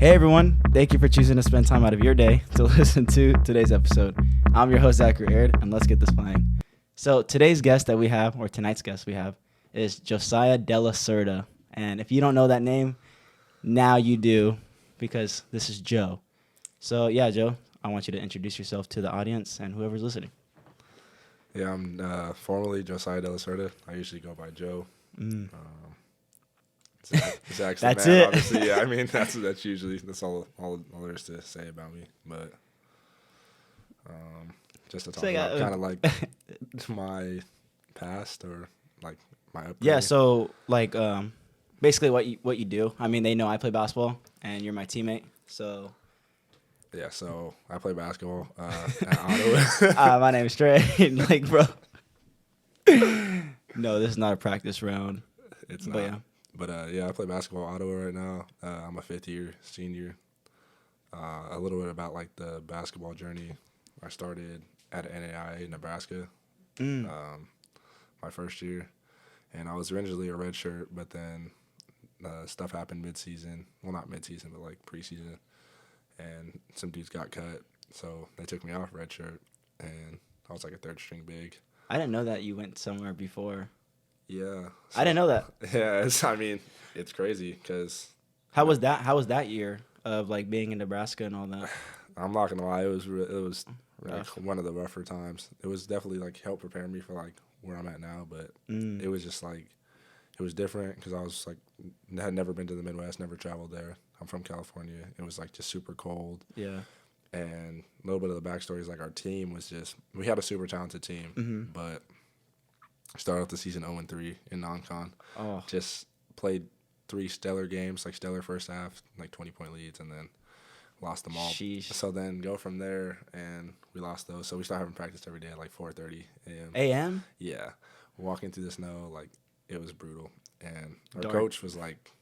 Hey everyone, thank you for choosing to spend time out of your day to listen to today's episode. I'm your host, Zachary Aird, and let's get this playing. So tonight's guest we have, is Josiah Delacerda. And if you don't know that name, now you do, because this is Joe. So yeah, Joe, I want you to introduce yourself to the audience and whoever's listening. Yeah, I'm formerly Josiah Delacerda. I usually go by Joe. Zach's the That's man, it. obviously. Yeah, I mean that's usually all there is to say about me. But just to talk about kind of like my past or like my upbringing. Yeah, so like basically what you do. I mean, they know I play basketball and you're my teammate. So Yeah, so I play basketball at Ottawa. my name's Trey. Like, bro. No, this is not a practice round. It's But not. yeah. But yeah, I play basketball at Ottawa right now. I'm a fifth-year senior. A little bit about like the basketball journey. I started at NAIA, Nebraska, my first year, and I was originally a redshirt, but then stuff happened mid-season. Well, not mid-season, but like preseason, and some dudes got cut, so they took me off redshirt, and I was like a third-string big. I didn't know that you went somewhere before. Yeah, I didn't know that. yeah. It's crazy because How was that year of like being in Nebraska and all that? I'm not gonna lie, it was like Rough. one of the rougher times. It was definitely like helped prepare me for like where I'm at now, but it was just like it was different because I was like had never been to the Midwest, never traveled there. I'm from California. It was like just super cold, Yeah. and a little bit of the backstory is like our team was just we had a super talented team, but started off the season 0-3 in non-con. Oh. Just played 3 stellar games, like stellar first half, like 20-point leads, and then lost them all. Sheesh. So then go from there, and we lost those. So we started having practice every day at like 4:30 a.m. AM? Yeah, walking through the snow, like it was brutal. And our Dark. coach was like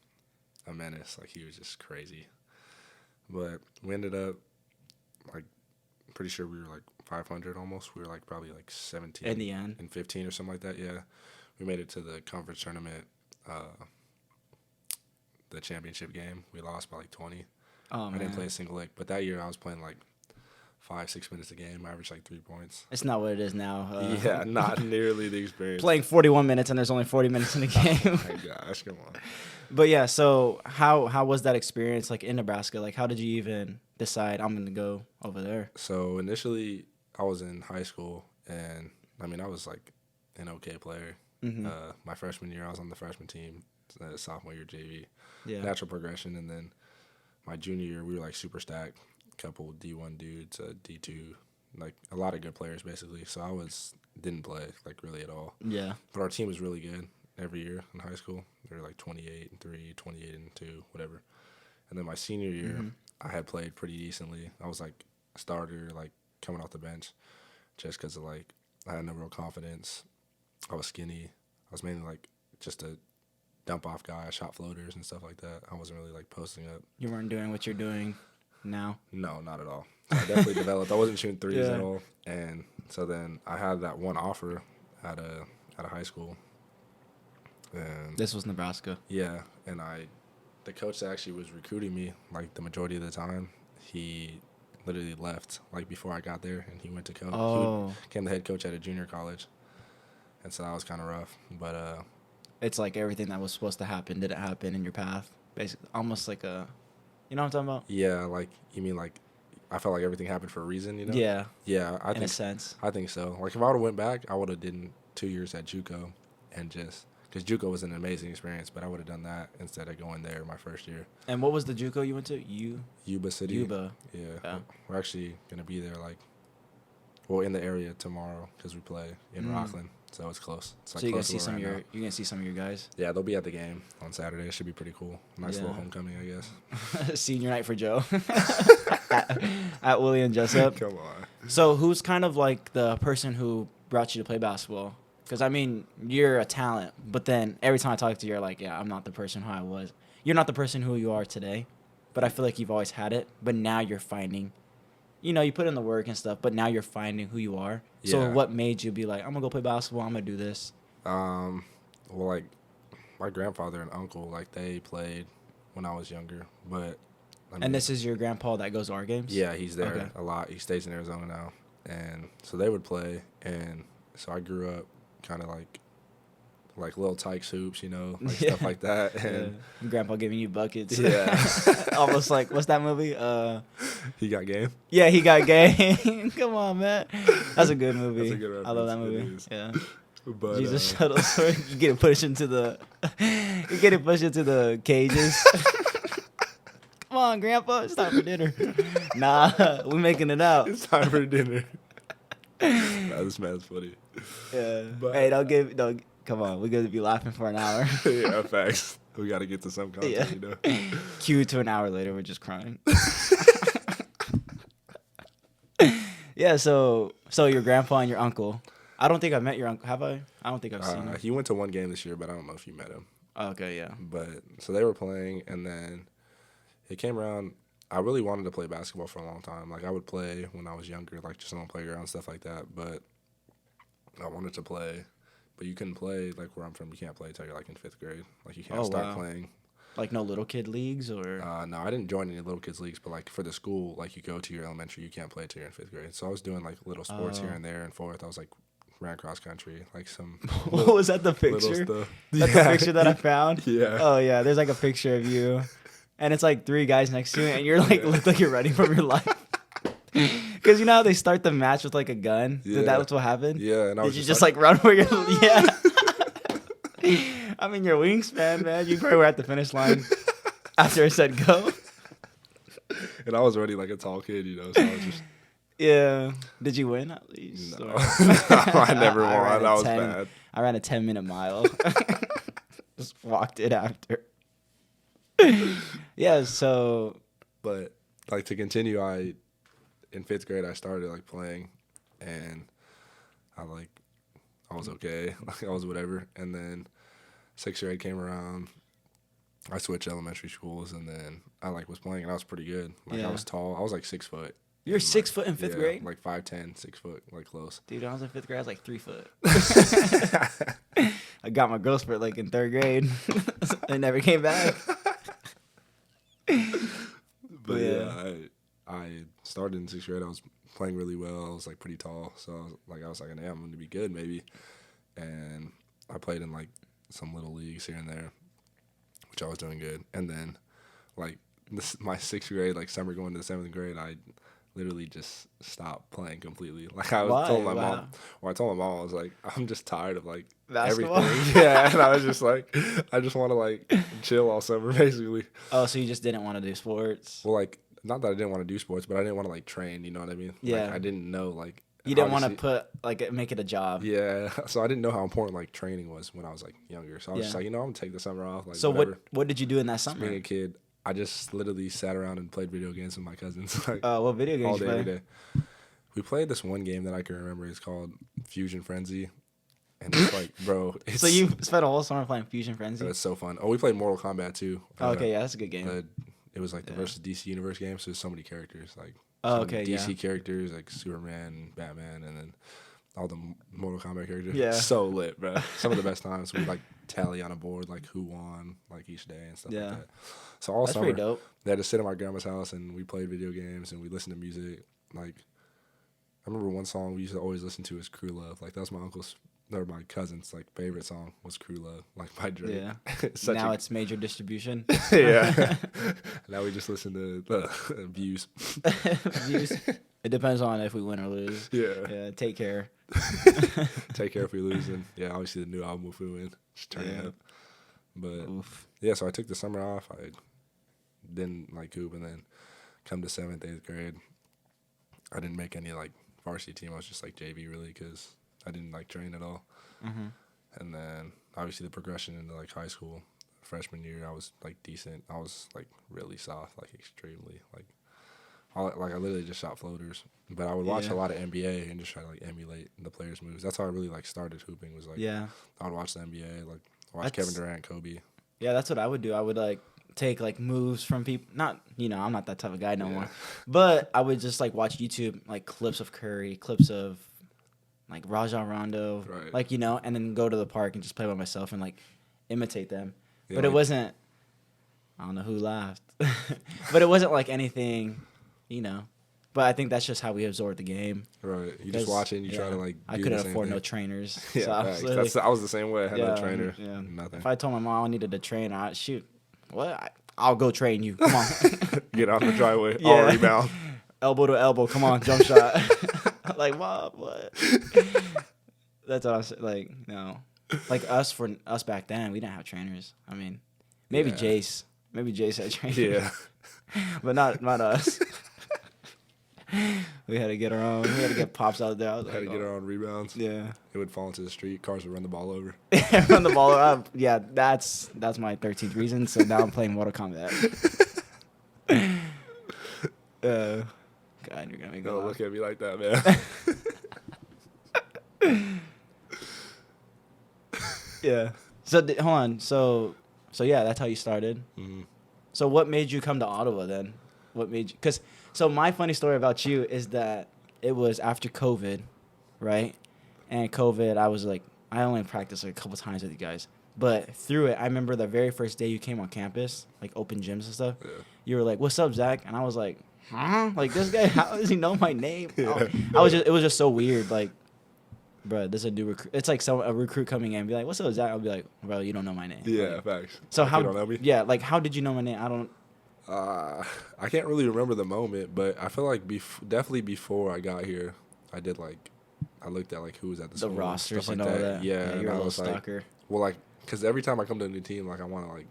a menace, like he was just crazy. But we ended up like pretty sure we were like 500 almost. We were like probably like 17 In the end. and 15 or something like that. Yeah, we made it to the conference tournament, the championship game. We lost by like 20. Oh I man. didn't play a single lick, but that year I was playing like 5-6 minutes a game. I averaged like 3 points. It's not what it is now. Yeah, not nearly the experience. Playing 41 minutes and there's only 40 minutes in the game. Oh my gosh, come on. But yeah, so how was that experience like in Nebraska? Like how did you even decide I'm gonna go over there? So initially, I was in high school, and I mean I was like an okay player. My freshman year, I was on the freshman team. Sophomore year, JV. Yeah. Natural progression, and then my junior year, we were like super stacked. Couple D1 dudes, D2, like a lot of good players basically. So I didn't play like really at all. Yeah. But our team was really good every year in high school. They were like 28-3, 28-2, whatever. And then my senior year, I had played pretty decently. I was like a starter, like coming off the bench, just because of like I had no real confidence. I was skinny. I was mainly like just a dump off guy. I shot floaters and stuff like that. I wasn't really like posting up. You weren't doing what you're doing now. No, not at all. So I definitely developed. I wasn't shooting threes Yeah. at all. And so then I had that one offer at a high school. And This was Nebraska. yeah, and the coach that actually was recruiting me, like the majority of the time, he literally left like before I got there, and he went to coach. Oh. He became the head coach at a junior college, and so that was kind of rough. But It's like everything that was supposed to happen didn't happen in your path. Basically, almost like a, you know what I'm talking about? yeah, like you mean like I felt like everything happened for a reason, you know? Yeah, Yeah, I in a think sense. I think so. Like if I would have went back, I would have did 2 years at JUCO, and just because JUCO was an amazing experience, but I would have done that instead of going there my first year. And what was the JUCO you went to? Yuba City. Yuba. Yeah. We're actually gonna be there in the area tomorrow because we play in Rockland, so it's close. It's like So you're gonna close to see where some of we're at your now. you're gonna see some of your guys. Yeah, they'll be at the game on Saturday. It should be pretty cool. Nice Yeah. little homecoming, I guess. Senior night for Joe at Willie and Jessup. Come on. So who's kind of like the person who brought you to play basketball? Because I mean, you're a talent, but then every time I talk to you, you're like, yeah, I'm not the person who I was. You're not the person who you are today, but I feel like you've always had it. But now you're finding, you put in the work and stuff, but now you're finding who you are. So Yeah. what made you be like, I'm gonna go play basketball. I'm gonna do this. Well, like my grandfather and uncle, like they played when I was younger, but And this is your grandpa that goes to our games? Yeah, he's there a lot. He stays in Arizona now. And so they would play. And so I grew up kind of like little Tykes hoops, like stuff like that. And Grandpa giving you buckets. Yeah. Almost like, what's that movie? He Got Game? Yeah, He Got Game. Come on, man. That's a good movie. That's a good reference. I love that movie. Yeah. But, Jesus shuttle sword. You get it pushed into the cages. Come on, Grandpa. It's time for dinner. Nah, we're making it out. It's time for dinner. Nah, this man's funny. Yeah. But, hey, don't. Come on, we're gonna be laughing for an hour. Yeah, facts. We got to get to some content, Cue to an hour later, we're just crying. Yeah, so your grandpa and your uncle. I don't think I met your uncle. Have I? I don't think I've seen him. He went to one game this year, but I don't know if you met him. Oh, okay, yeah. But so they were playing, and then it came around. I really wanted to play basketball for a long time. Like I would play when I was younger, like just on the playground, stuff like that. But I wanted to play. But you couldn't play, like, where I'm from, you can't play until you're, like, in 5th grade. Like, you can't start playing. Like, no little kid leagues, or? No, I didn't join any little kids leagues, but, like, for the school, like, you go to your elementary, you can't play until you're in 5th grade. So I was doing, like, little sports here and there and forth. I was, like, ran cross country, like, some What was that, the picture? That's the picture that I found? Yeah. Oh, yeah, there's, like, a picture of you. And it's, like, 3 guys next to you, and you're, like, look like you're running from your life. Because you know how they start the match with, like, a gun? Yeah. That's what happened? Yeah. And I was Did you just, like, run where you're... Yeah. I mean, your wingspan, man. You probably were at the finish line after I said go. And I was already, like, a tall kid, so I was just... Yeah. Did you win, at least? No. I never won. That was bad. I ran a 10-minute mile. Just walked it after. Yeah, so... But, like, to continue, in 5th grade, I started, like, playing, and I was okay. Like, I was whatever. And then 6th grade came around. I switched elementary schools, and then I, like, was playing, and I was pretty good. Like, I was tall. I was, like, 6 foot. You're 6 foot in 5th grade? Like 5'10", 6 foot, like, close. Dude, when I was in 5th grade, I was, like, 3 foot. I got my growth spurt, like, in 3rd grade. It never came back. But, yeah, I started in 6th grade. I was playing really well. I was, like, pretty tall. So, I was like, hey, I'm going to be good, maybe. And I played in, like, some little leagues here and there, which I was doing good. And then, like, my 6th grade, like, summer going to the 7th grade, I literally just stopped playing completely. Like, I told my mom, I was like, I'm just tired of, like, basketball? everything. Yeah, and I was just like, I just want to, like, chill all summer, basically. Oh, so you just didn't want to do sports? Well, like, not that I didn't want to do sports, but I didn't want to, like, train, you know what I mean? Yeah. Like, I didn't know, like... You didn't want to make it a job. Yeah, so I didn't know how important, like, training was when I was, like, younger. So I was just like, I'm going to take the summer off. Like, so whatever. What did you do in that summer? Being a kid, I just literally sat around and played video games with my cousins. Like, what video games all you day, play? every day. We played this one game that I can remember. It's called Fusion Frenzy. And it's like, bro. So you spent a whole summer playing Fusion Frenzy? It was so fun. Oh, we played Mortal Kombat, too. Okay, yeah, that's a good game. It was like the versus DC Universe game, so there's so many characters. Like, DC characters, like Superman, Batman, and then all the Mortal Kombat characters. Yeah. So lit, bro. Some of the best times. We, like, tally on a board, like, who won, like, each day and stuff like that. So all summer, pretty dope. they had to sit at my grandma's house, and we played video games, and we listened to music. Like, I remember one song we used to always listen to is Crew Love. Like, that was my cousin's, like, favorite song was Crew Love, like, by Drake. Yeah. Now it's major distribution. Yeah. Now we just listen to Views. Views. It depends on if we win or lose. Yeah. Take care. Take care if we lose. And, yeah, obviously the new album if we win. Just turn it up. But, yeah, so I took the summer off. I didn't, like, hoop. And then come to 7th, 8th grade, I didn't make any, like, varsity team. I was just, like, JV, really, because I didn't, like, train at all. Mm-hmm. And then, obviously, the progression into, like, high school, freshman year, I was, like, decent. I was, like, really soft, like, extremely. Like, I literally just shot floaters. But I would watch a lot of NBA and just try to, like, emulate the players' moves. That's how I really, like, started hooping was, like, I would watch the NBA, like, watch Kevin Durant, Kobe. Yeah, that's what I would do. I would, like, take, like, moves from people. Not, I'm not that type of guy no more. But I would just, like, watch YouTube, like, clips of Curry, clips of, like, Rajon Rondo. Right. Like, and then go to the park and just play by myself and, like, imitate them. Yeah, but it wasn't, I don't know who laughed. But it wasn't like anything, you know. But I think that's just how we absorb the game. Right. You just watch it and you try to like. I do couldn't the same afford thing. no trainers. Yeah, so I was the same way. I had no trainer. Yeah. Nothing. If I told my mom I needed a trainer, I'd shoot. What? I'll go train you. Come on. Get out the driveway. Yeah. All rebound. Elbow to elbow. Come on, jump shot. Like, Mom, what? That's what I'm saying. Like, no. Like for us back then, we didn't have trainers. I mean, maybe Jace. Maybe Jace had trainers. Yeah. But not us. We had to get our own. We had to get pops out there. I was Had to get our own rebounds. Yeah. It would fall into the street. Cars would run the ball over. Run the ball up. Yeah, that's my 13th reason. So now I'm playing Mortal Kombat. God, you're gonna make me Don't laugh. look at me like that, man. Yeah. So hold on. So yeah, that's how you started. Mm-hmm. So what made you come to Ottawa then? What made you? Because so my funny story about you is that it was after COVID, right? And COVID, I was like, I only practiced like a couple times with you guys, but through it, I remember the very first day you came on campus, like open gyms and stuff. Yeah. You were like, "What's up, Zach?" And I was like, "Huh? Like this guy? How does he know my name?" Yeah. It was just so weird, like. Bro, this is a new recruit. It's like a recruit coming in and be like, "What's up, Zach?" I'll be like, "Bro, you don't know my name." Yeah, like, facts. So like how? You don't know me? Yeah, like how did you know my name? I don't. I can't really remember the moment, but I feel like definitely before I got here, I looked at like who was at the school, rosters stuff and like all that. that. Yeah, you're a I little was stalker. like, well, like, because every time I come to a new team, like I want to like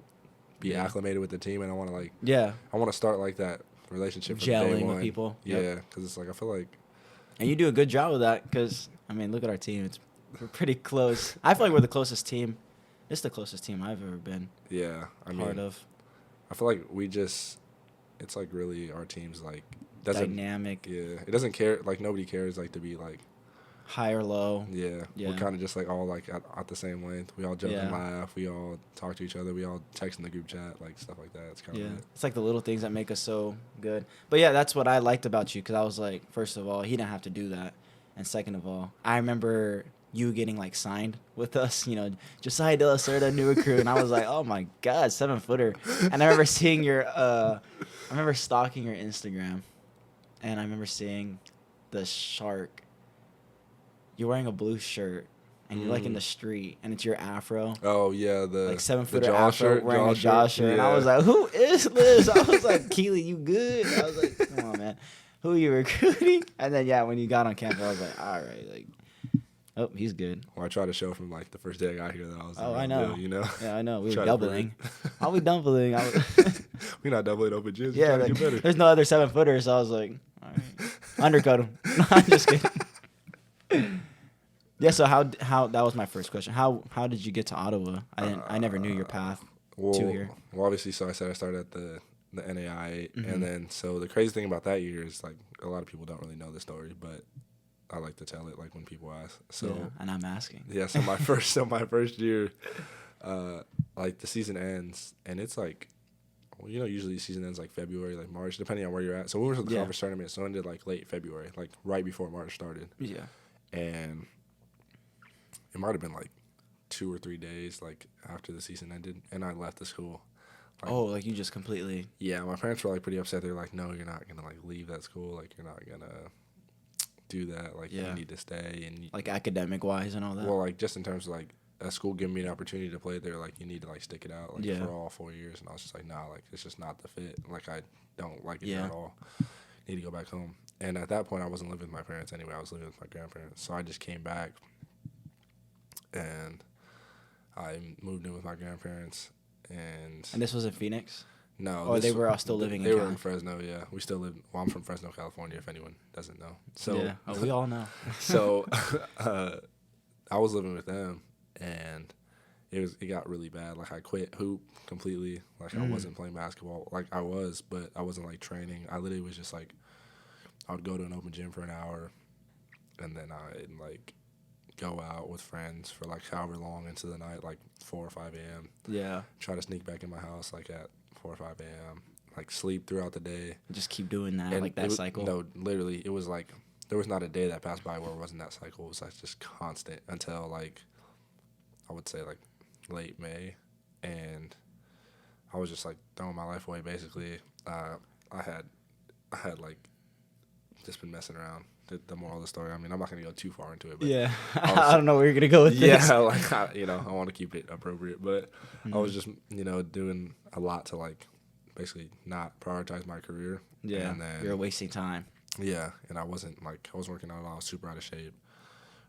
be acclimated with the team, and I want to like I want to start like that relationship from gelling day one. with people. Yeah, because it's like I feel like. And you do a good job of that because I mean, look at our team. We're pretty close. I feel like we're the closest team. It's the closest team I've ever been. Yeah, I mean, part of. I feel like it's like really our team's like dynamic. Yeah, it doesn't care. Like nobody cares like to be like high or low. Yeah. We're kind of just like all like at the same length. We all joke and laugh. We all talk to each other. We all text in the group chat, like stuff like that. It's kind of It's like the little things that make us so good. But yeah, that's what I liked about you because I was like, first of all, he didn't have to do that, and second of all, I remember you getting like signed with us, you know, Josiah Delacerda, new recruit, and I was like, oh my God, 7-footer. And I remember seeing I remember stalking your Instagram, and I remember seeing the shark. You're wearing a blue shirt, and you're like in the street, and it's your afro. Oh yeah, the like 7-footer afro wearing a Josh shirt, and I was like, who is this? I was like, Keely, you good? I was like, come on, man, who are you recruiting? And then when you got on campus, I was like, all right, like. Oh, he's good. Well, I tried to show from like the first day I got here that I was. I know. You know. Yeah, I know. We were doubling. Are we doubling? We're not doubling open gyms. Yeah, like, there's no other 7-footers, so I was like, all right, undercut him. No, I'm just kidding. Yeah. So how that was my first question. How did you get to Ottawa? I never knew your path to here. Well, obviously, so I said I started at the NAI, and then so the crazy thing about that year is like a lot of people don't really know the story, but I like to tell it like when people ask. So and I'm asking. Yeah, so my first year, like the season ends, and it's like, well, you know, usually the season ends like February, like March, depending on where you're at. So we went to the conference tournament, so it ended like late February, like right before March started. Yeah. And it might have been like 2 or 3 days like after the season ended, and I left the school. Like, like you just completely. Yeah, my parents were like pretty upset. They're like, "No, you're not gonna like leave that school. Like you're not gonna do that. Like you need to stay." And like academic wise and all that. Well, like just in terms of like a school giving me an opportunity to play there, like you need to like stick it out like for all 4 years. And I was just like, nah, like it's just not the fit. Like I don't like it at all. Need to go back home. And at that point, I wasn't living with my parents anyway. I was living with my grandparents. So I just came back, and I moved in with my grandparents. And this was in Phoenix? No. Or they were all still living in They were in Fresno, yeah. We still live. Well, I'm from Fresno, California, if anyone doesn't know. So we all know. So I was living with them, and it got really bad. Like I quit hoop completely. Like I wasn't playing basketball. Like I was, but I wasn't like training. I literally was just like, I would go to an open gym for an hour, and then I'd like go out with friends for like however long into the night, like 4 or 5 a.m. Yeah. Try to sneak back in my house like at 4 or 5 a.m. Like sleep throughout the day. Just keep doing that, and like that cycle. No, literally, it was like there was not a day that passed by where it wasn't that cycle. It was like just constant until like I would say like late May, and I was just like throwing my life away basically. I had like just been messing around. The moral of the story. I mean, I'm not gonna go too far into it, but Yeah, I don't know where you're gonna go with this. yeah, like I want to keep it appropriate, but I was just doing a lot to like basically not prioritize my career. Yeah, and then you're wasting time. yeah, and I wasn't working out at all. I was super out of shape.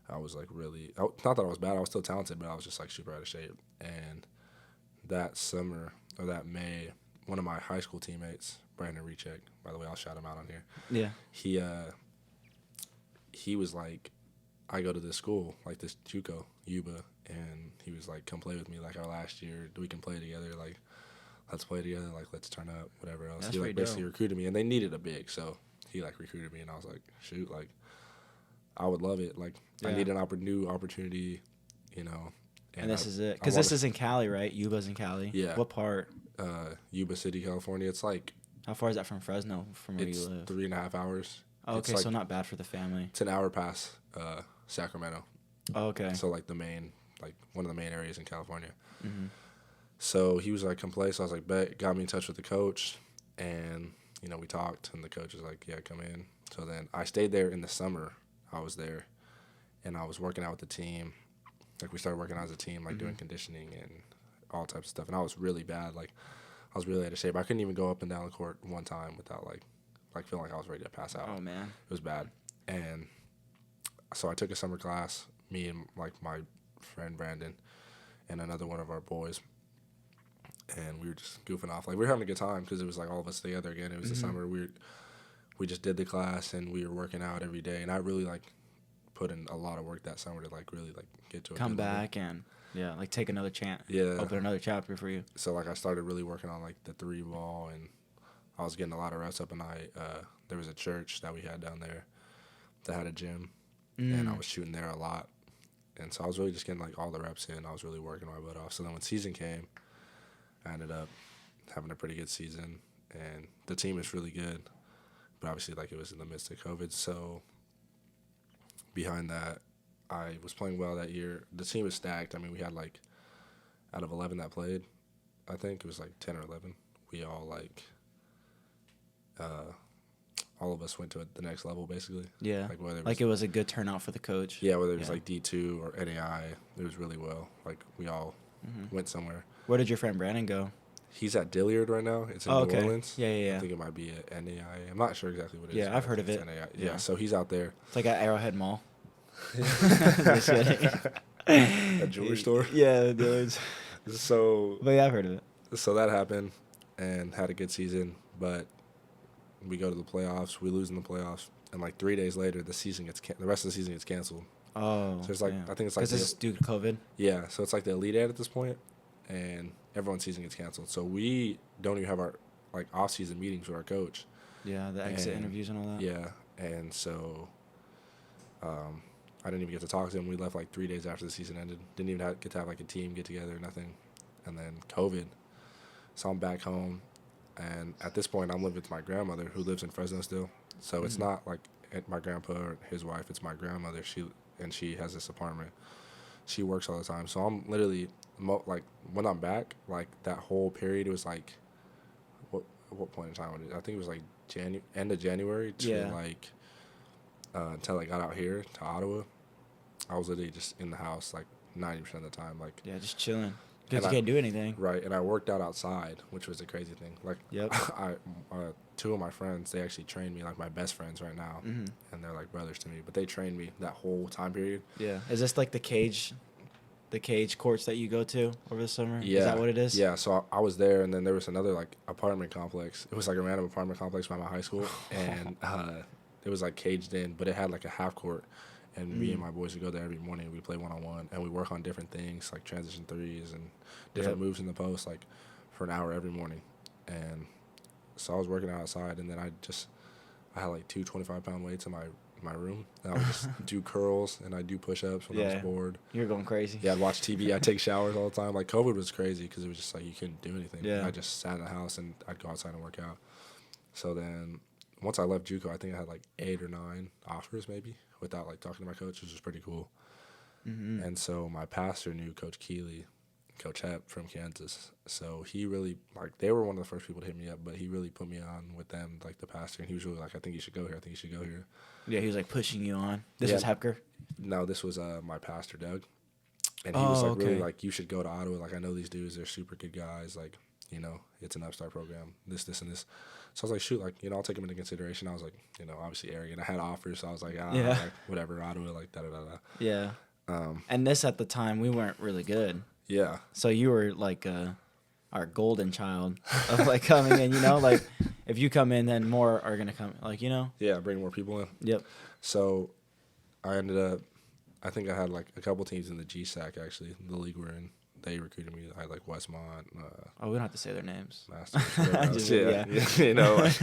I was like really not that I was bad. I was still talented, but I was just like super out of shape. And that summer or that May, one of my high school teammates, Brandon Recheck, by the way, I'll shout him out on here. Yeah. He was like, I go to this school, like this JUCO, Yuba, and he was like, come play with me like our last year. We can play together. Like, let's play together. Like, let's turn up, whatever else. That's he like basically dope. recruited me, and they needed a big, so he like recruited me, and I was like, shoot, like, I would love it. Like, I need a new opportunity, you know. And this is it. Because this is in Cali, right? Yuba's in Cali. Yeah. What part? Yuba City, California. It's like... How far is that from Fresno, from where you live? It's 3.5 hours. Oh, okay, like, so not bad for the family. It's an hour past Sacramento. Oh, okay. So, like, one of the main areas in California. Mm-hmm. So, he was like, come play. So, I was like, bet. Got me in touch with the coach. And, we talked. And the coach was like, yeah, come in. So, then I stayed there in the summer. I was there. And I was working out with the team. Like, we started working out as a team, like, doing conditioning and all types of stuff. And I was really bad. Like, I was really out of shape. I couldn't even go up and down the court one time without, like feeling like I was ready to pass out. Oh, man. It was bad. And so I took a summer class, me and, like, my friend Brandon and another one of our boys. And we were just goofing off. Like, we were having a good time because it was, like, all of us together again. It was the summer. We just did the class, and we were working out every day. And I really, like, put in a lot of work that summer to, like, really, like, get to a Come good level. back and, yeah, like, take another chance. Yeah. Open another chapter for you. So, like, I started really working on, like, the 3-ball, and I was getting a lot of reps up, and there was a church that we had down there that had a gym, and I was shooting there a lot. And so I was really just getting, like, all the reps in. I was really working my butt off. So then when season came, I ended up having a pretty good season, and the team is really good. But obviously, like, it was in the midst of COVID. So behind that, I was playing well that year. The team was stacked. I mean, we had, like, out of 11 that played, I think it was, like, 10 or 11. We all, like, all of us went to the next level, basically. Yeah. Like, whether it was a good turnout for the coach. Yeah, whether it was, like, D2 or NAI, it was really well. Like, we all went somewhere. Where did your friend Brandon go? He's at Dillard right now. It's in New Orleans. Yeah. I think it might be at NAI. I'm not sure exactly what it is. Yeah, I've heard of it. NAI. Yeah, so he's out there. It's like at Arrowhead Mall. Just kidding. A jewelry store? Yeah, dudes. So, but yeah, I've heard of it. So that happened and had a good season, but we go to the playoffs. We lose in the playoffs, and like 3 days later, the rest of the season gets canceled. Oh, so it's like I think it's like because it's due to COVID. Yeah, so it's like the Elite Eight at this point, and everyone's season gets canceled. So we don't even have our like off-season meetings with our coach. Yeah, the exit interviews and all that. Yeah, and so I didn't even get to talk to him. We left like 3 days after the season ended. Didn't even get to have like a team get together, nothing. And then COVID. So I'm back home, and at this point I'm living with my grandmother who lives in Fresno still. So it's not like my grandpa or his wife. It's my grandmother. She has this apartment. She works all the time. So I'm literally like when I'm back, like that whole period, it was like what point in time was it? I think it was like end of January to like until I got out here to Ottawa. I was literally just in the house like 90% of the time, like just chilling because you can't do anything. Right, and I worked out outside, which was a crazy thing. Like, I two of my friends, they actually trained me, like my best friends right now, and they're like brothers to me. But they trained me that whole time period. Yeah, is this like the cage courts that you go to over the summer? Yeah, is that what it is? Yeah, so I was there, and then there was another like apartment complex. It was like a random apartment complex by my high school, and it was like caged in, but it had like a half court. And me and my boys would go there every morning. We play one-on-one, and we work on different things like transition threes and different moves in the post, like for an hour every morning. And so I was working outside, and then I had like 2 25-pound weights in my room. And I would just do curls, and I'd do push-ups when I was bored. You were going crazy. Yeah, I'd watch TV. I'd take showers all the time. Like, COVID was crazy because it was just like you couldn't do anything. Yeah. I just sat in the house, and I'd go outside and work out. So then once I left JUCO, I think I had like 8 or 9 offers maybe without like talking to my coach, which was pretty cool. And so my pastor knew Coach Keeley, Coach Hep from Kansas. So he really, like, they were one of the first people to hit me up, but he really put me on with them, like the pastor, and he was really like, I think you should go here. I think you should go here. Yeah, he was like pushing you on. This was Hepker? No, this was my pastor, Doug. And he was like, really like, you should go to Ottawa. Like, I know these dudes, they're super good guys. Like, you know, it's an upstart program, this, and this. So I was like, shoot, like, you know, I'll take him into consideration. I was like, you know, obviously arrogant. I had offers, so I was like, like, whatever, Ottawa, like, da-da-da-da. Yeah. And this at the time, we weren't really good. Yeah. So you were like our golden child of like coming in, you know, like if you come in, then more are going to come, like, you know? Yeah, bring more people in. Yep. So I ended up, I think I had like a couple teams in the GSAC, actually, the league we're in. They recruited me. I had like Westmont. We don't have to say their names. Masters. Yeah. You know. Like,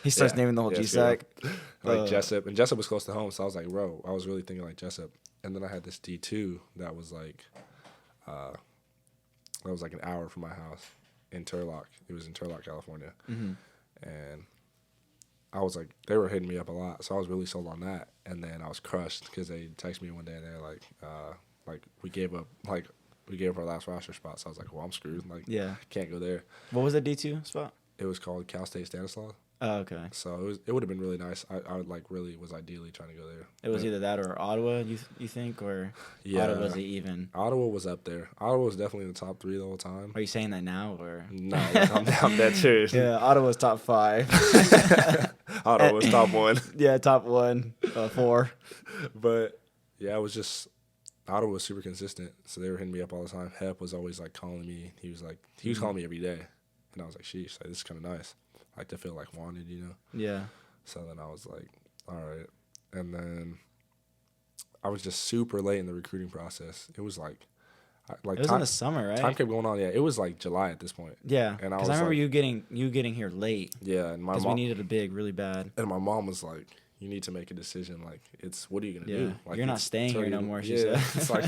he starts naming the whole GSAC. Like Jessup. And Jessup was close to home, so I was like, bro, I was really thinking like Jessup. And then I had this D2 that was like, an hour from my house in Turlock. It was in Turlock, California. Mm-hmm. And I was like, they were hitting me up a lot, so I was really sold on that. And then I was crushed because they texted me one day and they're like, we gave up our last roster spot. So I was like, well, I'm screwed. Like, can't go there. What was the D2 spot? It was called Cal State Stanislaus. Oh, okay. So it would have been really nice. I would like really was ideally trying to go there. It was either that or Ottawa, you think, or Ottawa was even? Ottawa was up there. Ottawa was definitely in the top 3 the whole time. Are you saying that now, or no? I'm dead serious. Yeah, Ottawa's top 5. Ottawa was top 1. Yeah, top 1, 4. But yeah, it was just Ottawa was super consistent, so they were hitting me up all the time. Hep was always like calling me. He was calling me every day, and I was like, sheesh, like, this is kind of nice. Like to feel like wanted, you know? Yeah. So then I was like, all right. And then I was just super late in the recruiting process. It was like it was in the summer, right? Time kept going on. Yeah, it was like July at this point. Yeah. And because I remember you getting here late. Yeah, and my mom, because we needed a big really bad. And my mom was like, you need to make a decision. Like, what are you gonna do? Like, you're not staying here no more. She said. It's like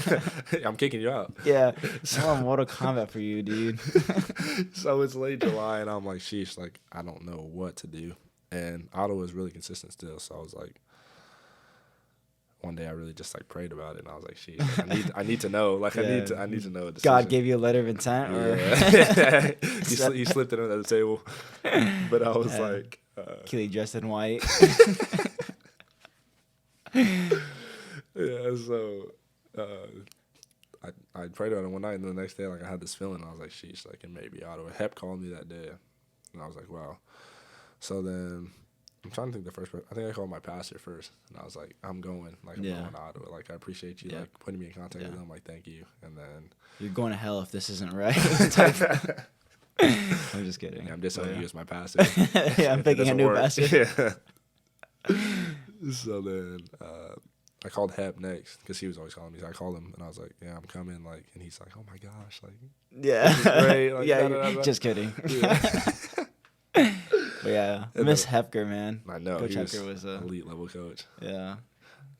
I'm kicking you out. Yeah, so I'm Mortal Kombat for you, dude. So it's late July, and I'm like, sheesh, like I don't know what to do. And Ottawa is really consistent still, so I was like, one day I really just like prayed about it, and I was like, sheesh, like, I need to know. Like I need to know. God gave you a letter of intent, or he slipped it under the table, but I was like. Keely dressed in white. Yeah, so I prayed about it one night, and the next day, like I had this feeling. I was like, sheesh, like it may be Ottawa. Hep called me that day, and I was like, wow. So then I'm trying to think I think I called my pastor first, and I was like, I'm going to Ottawa. Like I appreciate you like putting me in contact with them. Like thank you. And then you're going to hell if this isn't right. I'm just kidding. Yeah, I'm disowning you as my pastor. Yeah, I'm picking a new pastor. Yeah. So then I called Hep next because he was always calling me. So I called him and I was like, "Yeah, I'm coming." Like, and he's like, "Oh my gosh, like, yeah, this is great." Like, yeah, just kidding. Yeah. But yeah, Miss Hepker, man. I know. Coach Hepker was a elite level coach. Yeah,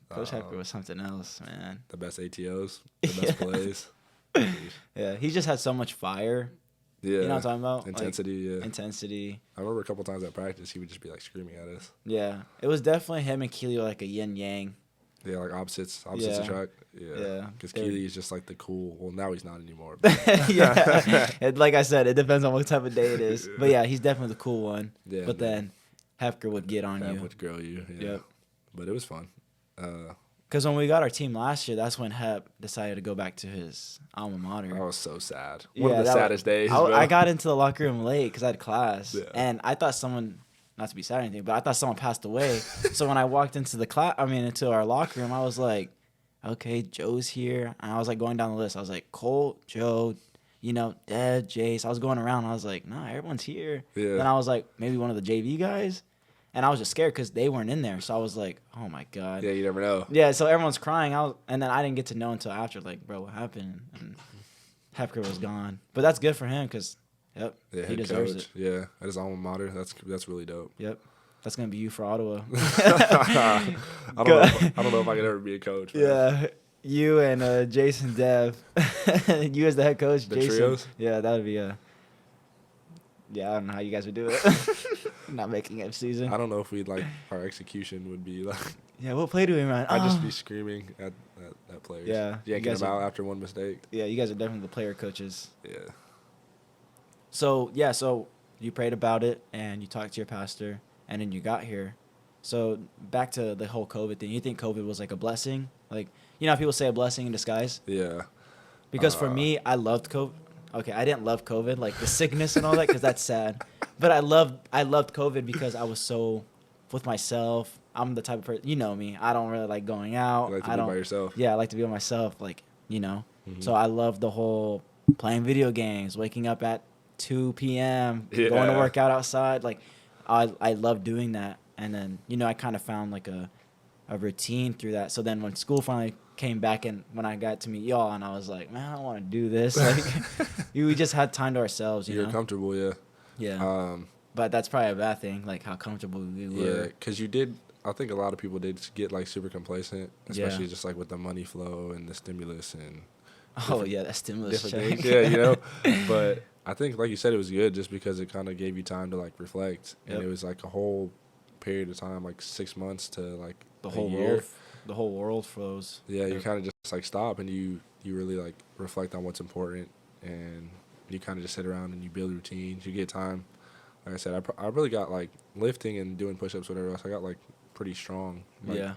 Coach Hepker was something else, man. The best ATOs, the best plays. Yeah, he just had so much fire. Yeah. You know what I'm talking about? Intensity, like, Intensity. I remember a couple times at practice, he would just be, like, screaming at us. Yeah. It was definitely him and Keely were, like, a yin-yang. Yeah, like, opposites attract. Yeah. Because Keely is just, like, the cool... Well, now he's not anymore. Yeah. Like I said, it depends on what type of day it is. Yeah. But, yeah, he's definitely the cool one. Yeah. But then Hepker would get on you. Hep would grill you. Yeah. Yep. But it was fun. Because when we got our team last year, that's when Hep decided to go back to his alma mater. I was so sad. One of the saddest days. I got into the locker room late because I had class. Yeah. And I thought someone, not to be sad or anything, but I thought someone passed away. So when I walked into into our locker room, I was like, okay, Joe's here. And I was like going down the list. I was like, Colt, Joe, Dev, Jace. I was going around. I was like, nah, everyone's here. Yeah. Then I was like, maybe one of the JV guys. And I was just scared because they weren't in there. So I was like, oh, my God. Yeah, you never know. Yeah, so everyone's crying. And then I didn't get to know until after, like, bro, what happened? And Hepker was gone. But that's good for him because, he deserves it. Yeah, at his alma mater. That's really dope. Yep. That's going to be you for Ottawa. I don't know if I could ever be a coach. Man. Yeah. You and Jason Dev. You as the head coach. The Jason. Trios? Yeah, that would be Yeah, I don't know how you guys would do it. Not making it season. I don't know if our execution would be like. Yeah, what play do we run? I'd just be screaming at that players. Yeah, Yanking them out after one mistake. Yeah, you guys are definitely the player coaches. Yeah. So you prayed about it and you talked to your pastor and then you got here. So back to the whole COVID thing. You think COVID was like a blessing? Like, you know how people say a blessing in disguise? Yeah. Because for me, I loved COVID. Okay, I didn't love COVID, like the sickness and all that, because that's sad. But I loved COVID because I was so with myself. I'm the type of person, you know me. I don't really like going out. You like to I be don't, by yourself. Yeah, I like to be by myself, like, you know. Mm-hmm. So I love the whole playing video games, waking up at 2 p.m., going to work out outside. Like, I love doing that. And then, you know, I kind of found like a routine through that. So then when school finally came back and when I got to meet y'all and I was like, man, I don't want to do this. Like, we just had time to ourselves, you know? You're comfortable, yeah. Yeah. But that's probably a bad thing, like how comfortable we were. Yeah, because I think a lot of people did get like super complacent, especially just like with the money flow and the stimulus and that stimulus check. Yeah, you know. But I think, like you said, it was good just because it kind of gave you time to like reflect, and it was like a whole period of time, like 6 months to like the whole year. world. The whole world froze. Yeah, you kind of just like stop and you really like reflect on what's important, and you kind of just sit around and you build routines. You get time. Like I said, I really got like lifting and doing push-ups, whatever else. I got like pretty strong. Like,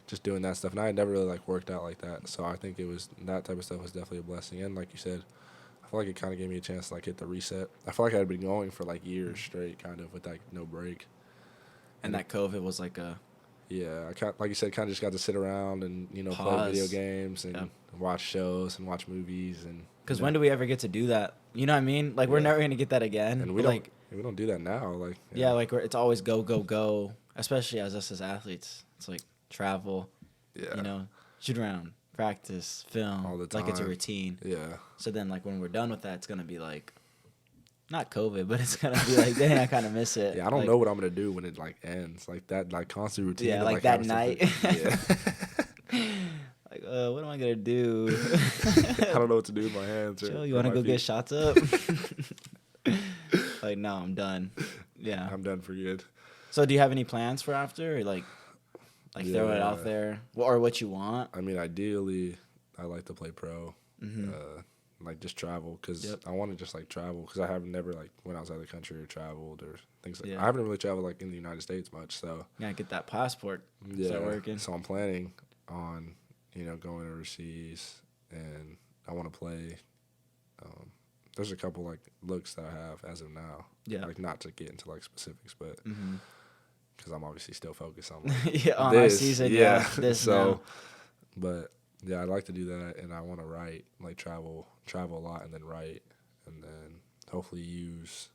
just doing that stuff, and I had never really like worked out like that. So I think it was that type of stuff was definitely a blessing. And like you said, I feel like it kind of gave me a chance to like hit the reset. I feel like I had been going for like years straight, kind of with like no break. And that COVID was like a like you said, kind of just got to sit around and play video games and watch shows and watch movies and. Because when do we ever get to do that? You know what I mean? Like we're never gonna get that again. And we don't do that now. Like it's always go go go. Especially as us as athletes, it's like travel. Yeah. Shoot around, practice, film. All the time. Like it's a routine. Yeah. So then like when we're done with that, it's gonna be like. Not COVID, but it's gonna be like, dang, I kind of miss it. Yeah, I don't know what I'm gonna do when it like ends, like that, like constant routine. Yeah, like that night. Like, what am I gonna do? I don't know what to do with my hands. Joe, you wanna go get shots up? Like, no, I'm done. Yeah, I'm done for good. So, do you have any plans for after, or like throw it out there, or what you want? I mean, ideally, I like to play pro. Mm-hmm. Like just travel because I want to just like travel because I have never like went outside the country or traveled or things like that. I haven't really traveled like in the United States much, so you gotta get that passport. Start working. So I'm planning on going overseas, and I want to play. There's a couple like looks that I have as of now. Yeah, like not to get into like specifics, but because I'm obviously still focused on like, on our season. Yeah, this so, now. But. Yeah, I'd like to do that, and I want to write, like travel a lot, and then write, and then hopefully use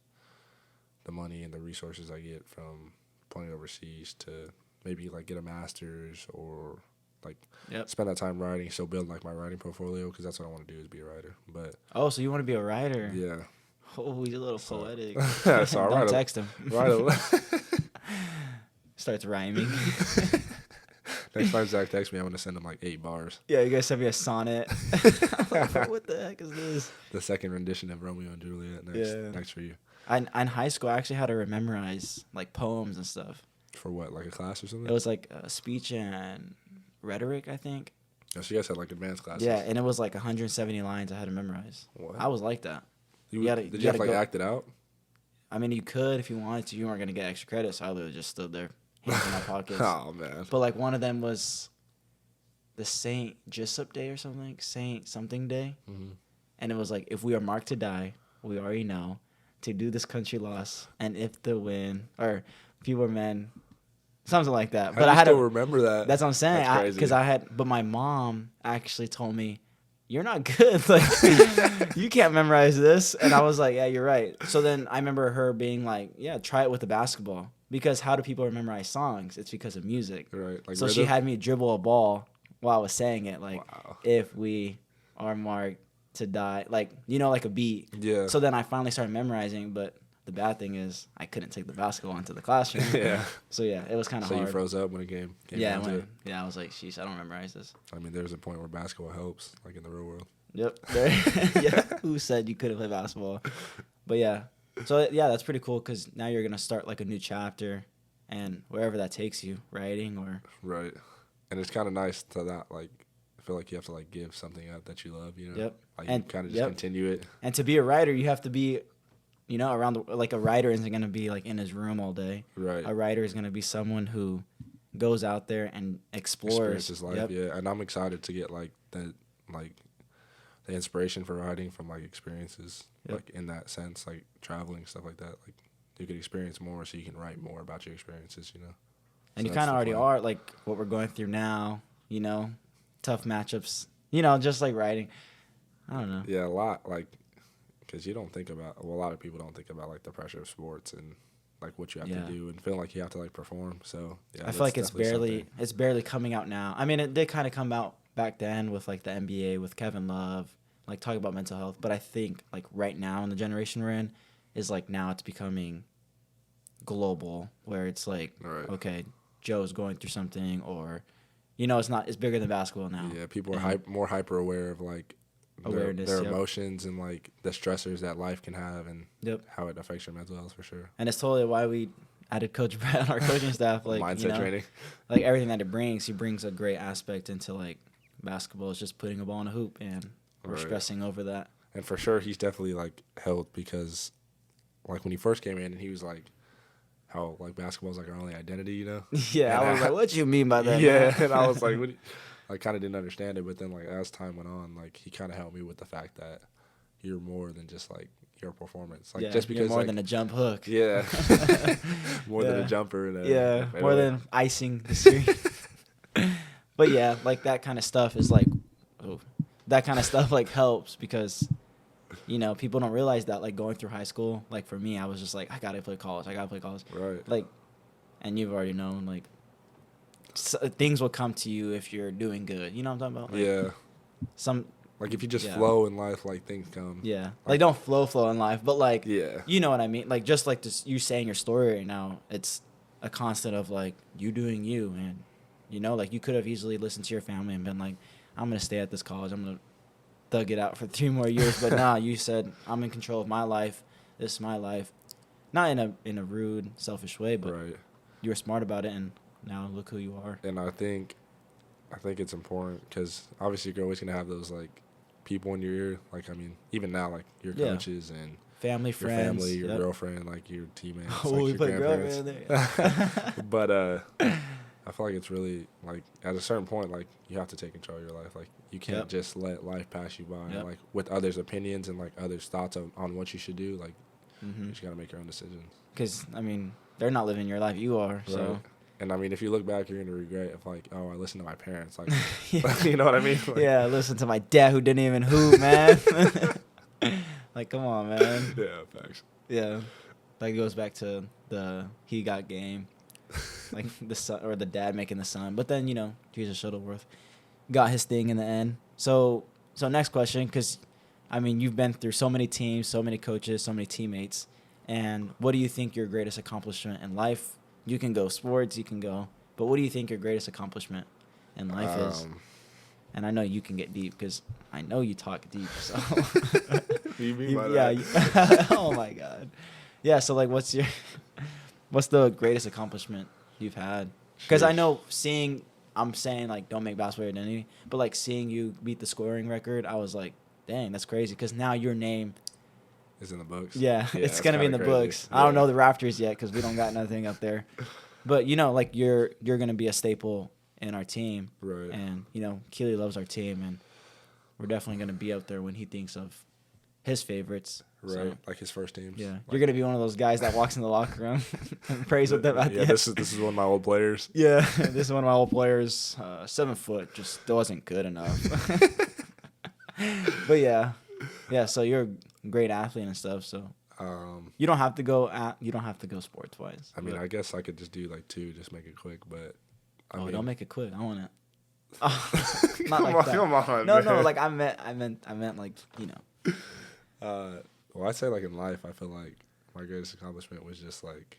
the money and the resources I get from playing overseas to maybe like get a master's or like spend that time writing. So build like my writing portfolio because that's what I want to do is be a writer. But so you want to be a writer? Yeah. Oh, he's a little poetic. So Don't text him. Starts rhyming. Next time Zach texts me, I'm going to send him like 8 bars. Yeah, you guys send me a sonnet. What the heck is this? The second rendition of Romeo and Juliet next for you. In high school, I actually had to memorize like poems and stuff. For what, like a class or something? It was like speech and rhetoric, I think. Oh, so you guys had like advanced classes? Yeah, and it was like 170 lines I had to memorize. What? I was like that. Did you have to like act it out? I mean, you could if you wanted to. You weren't going to get extra credit, so I literally just stood there. Hands in my pockets. Oh man! But like one of them was the Saint Jessup Day or something, Saint something Day, and it was like if we are marked to die, we already know to do this country loss, and if the win or if you were men, something like that. But I had to remember that. That's what I'm saying. Because but my mom actually told me, "You're not good. Like you can't memorize this," and I was like, "Yeah, you're right." So then I remember her being like, "Yeah, try it with the basketball." Because how do people memorize songs? It's because of music. Right. Like so rhythm? She had me dribble a ball while I was saying it. Like, if we are marked to die. Like, like a beat. Yeah. So then I finally started memorizing. But the bad thing is I couldn't take the basketball into the classroom. Yeah. So, yeah, it was kind of hard. So you froze up when it came Yeah, I was like, sheesh, I don't memorize this. I mean, there's a point where basketball helps, like in the real world. Yep. Yeah. Who said you couldn't play basketball? But, yeah. So, yeah, that's pretty cool because now you're going to start, like, a new chapter and wherever that takes you, writing or... Right. And it's kind of nice to not, like, I feel like you have to like give something up that you love, you know. Yep. Like And you kind of just continue it. And to be a writer, you have to be, you know, around the, like a writer isn't going to be like in his room all day. Right. A writer is going to be someone who goes out there and explores his life. Yeah, and I'm excited to get like the inspiration for writing from like experiences, like in that sense, like traveling, stuff like that. Like you can experience more, so you can write more about your experiences, you know. And so you kind of already are, like what we're going through now, you know, tough matchups, you know, just like writing. I don't know. Yeah, a lot, like, because you don't think about, well, a lot of people don't think about like the pressure of sports and like what you have to do and feeling like you have to like perform. So yeah, I feel like it's barely coming out now. I mean, it did kind of come out back then with like the NBA with Kevin Love, like talking about mental health. But I think like right now in the generation we're in is like now it's becoming global, where it's like, okay, Joe's going through something, or, you know, it's bigger than basketball now. Yeah, people are more hyper aware of like their emotions and like the stressors that life can have and how it affects your mental health for sure. And it's totally why we added Coach Brett on our coaching staff, like mindset training, like everything that it brings. He brings a great aspect into like basketball. It's just putting a ball in a hoop, and we're stressing over that. And for sure, he's definitely like helped because, like when he first came in, and he was like, how like basketball's like our only identity, you know? Yeah, and I was like, what you mean by that? Yeah, and I was like, I kind of didn't understand it, but then like as time went on, like he kind of helped me with the fact that you're more than just like your performance, like just because you're more like, than a jump hook. Yeah, more than a jumper. And more than icing the series. But yeah, like that kind of stuff is like, that kind of stuff like helps because, you know, people don't realize that like going through high school, like for me, I was just like, I gotta play college. Right. Like, and you've already known like things will come to you if you're doing good. You know what I'm talking about? Like, like if you just flow in life, like things come. Yeah. Like don't flow in life, but like, you know what I mean? Like just like this, you saying your story right now, it's a constant of like you doing you, and you know, like you could have easily listened to your family and been like, I'm gonna stay at this college. I'm gonna thug it out for 3 more years. But nah, you said I'm in control of my life. This is my life. Not in a rude, selfish way, but you were smart about it, and now look who you are. And I think it's important because obviously you're always gonna have those like people in your ear. Like I mean, even now, like your coaches and family, friends, your girlfriend, like your teammates, oh, like we your put grandparents. Girlfriend there. But I feel like it's really like at a certain point, like you have to take control of your life. Like you can't just let life pass you by, like with others' opinions and like others' thoughts on what you should do. Like you just gotta make your own decisions. Because I mean, they're not living your life; you are. So. And I mean, if you look back, you're gonna regret if like, oh, I listened to my parents. Like, you know what I mean? Like, yeah, listen to my dad who didn't even hoop, man. Like, come on, man. Yeah, facts. Yeah, that goes back to the he got game, like the son or the dad making the son. But then you know, Jesus Shuttleworth got his thing in the end. So next question, because I mean, you've been through so many teams, so many coaches, so many teammates, and what do you think your greatest accomplishment in life? You can go sports, but what do you think your greatest accomplishment in life is? And I know you can get deep because I know you talk deep. So you mean by that? Yeah. Oh my God. Yeah. So like, what's the greatest accomplishment you've had? Because I know I'm saying like don't make basketball your identity, but like seeing you beat the scoring record, I was like, dang, that's crazy. Because now your name. It's in the books. Yeah, it's gonna be in the books. Yeah. I don't know the Raptors yet because we don't got nothing up there, but you know, like you're gonna be a staple in our team, right? And you know, Keely loves our team, and we're definitely gonna be up there when he thinks of his favorites, right? So, like his first teams. Yeah, like, you're gonna be one of those guys that walks in the locker room and prays with them. At the end. This is one of my old players. Yeah, this is one of my old players. 7 foot just wasn't good enough. But yeah. So you're a great athlete and stuff. So you don't have to go sports wise. I mean, I guess I could just do like 2, just make it quick. But I mean, don't make it quick. I want it. Not like that. Come on, no, like I meant like you know. Well, I'd say like in life, I feel like my greatest accomplishment was just like